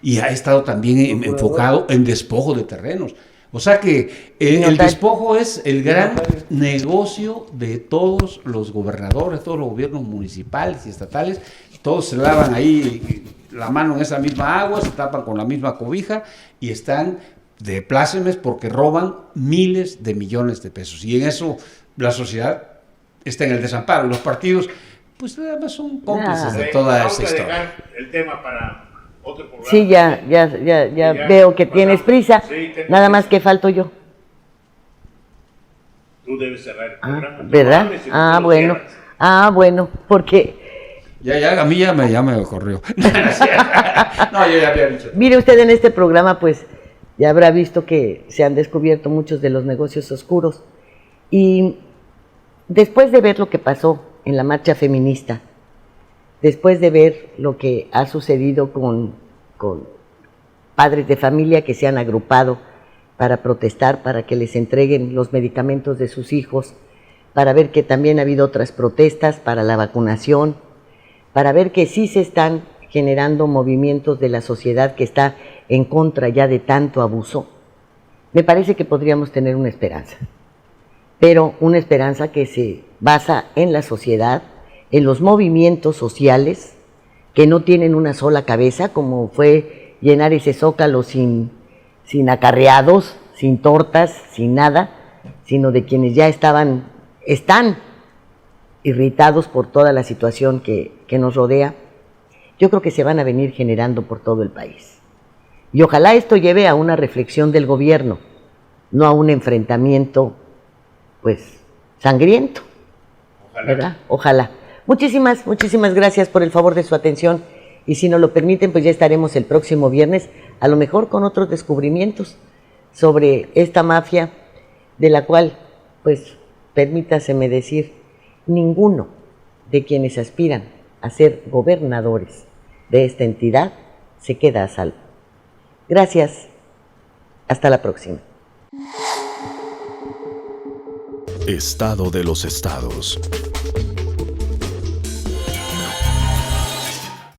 y ha estado también enfocado en despojo de terrenos. O sea que el despojo es el gran negocio de todos los gobernadores, todos los gobiernos municipales y estatales. Todos se lavan ahí la mano en esa misma agua, se tapan con la misma cobija y están de plácemes porque roban miles de millones de pesos. Y en eso la sociedad está en el desamparo. Los partidos, pues además son cómplices de toda esa historia. Vamos a dejar el tema para otro programa. Sí, ya veo que tienes prisa. Sí, nada más que falto yo. Tú debes cerrar el programa. ¿Verdad? Bueno, porque... Ya, a mí ya me ocurrió. No, yo ya había dicho. Mire usted, en este programa, pues, ya habrá visto que se han descubierto muchos de los negocios oscuros. Y después de ver lo que pasó en la marcha feminista, después de ver lo que ha sucedido con padres de familia que se han agrupado para protestar, para que les entreguen los medicamentos de sus hijos, para ver que también ha habido otras protestas para la vacunación, para ver que sí se están generando movimientos de la sociedad que está en contra ya de tanto abuso, me parece que podríamos tener una esperanza. Pero una esperanza que se basa en la sociedad, en los movimientos sociales que no tienen una sola cabeza, como fue llenar ese zócalo sin acarreados, sin tortas, sin nada, sino de quienes ya están irritados por toda la situación que nos rodea. Yo creo que se van a venir generando por todo el país. Y ojalá esto lleve a una reflexión del gobierno, no a un enfrentamiento pues sangriento. ¿Verdad? Ojalá. Muchísimas gracias por el favor de su atención, y si nos lo permiten, pues ya estaremos el próximo viernes, a lo mejor con otros descubrimientos sobre esta mafia, de la cual pues permítaseme decir, ninguno de quienes aspiran a ser gobernadores de esta entidad se queda a salvo. Gracias. Hasta la próxima. Estado de los estados.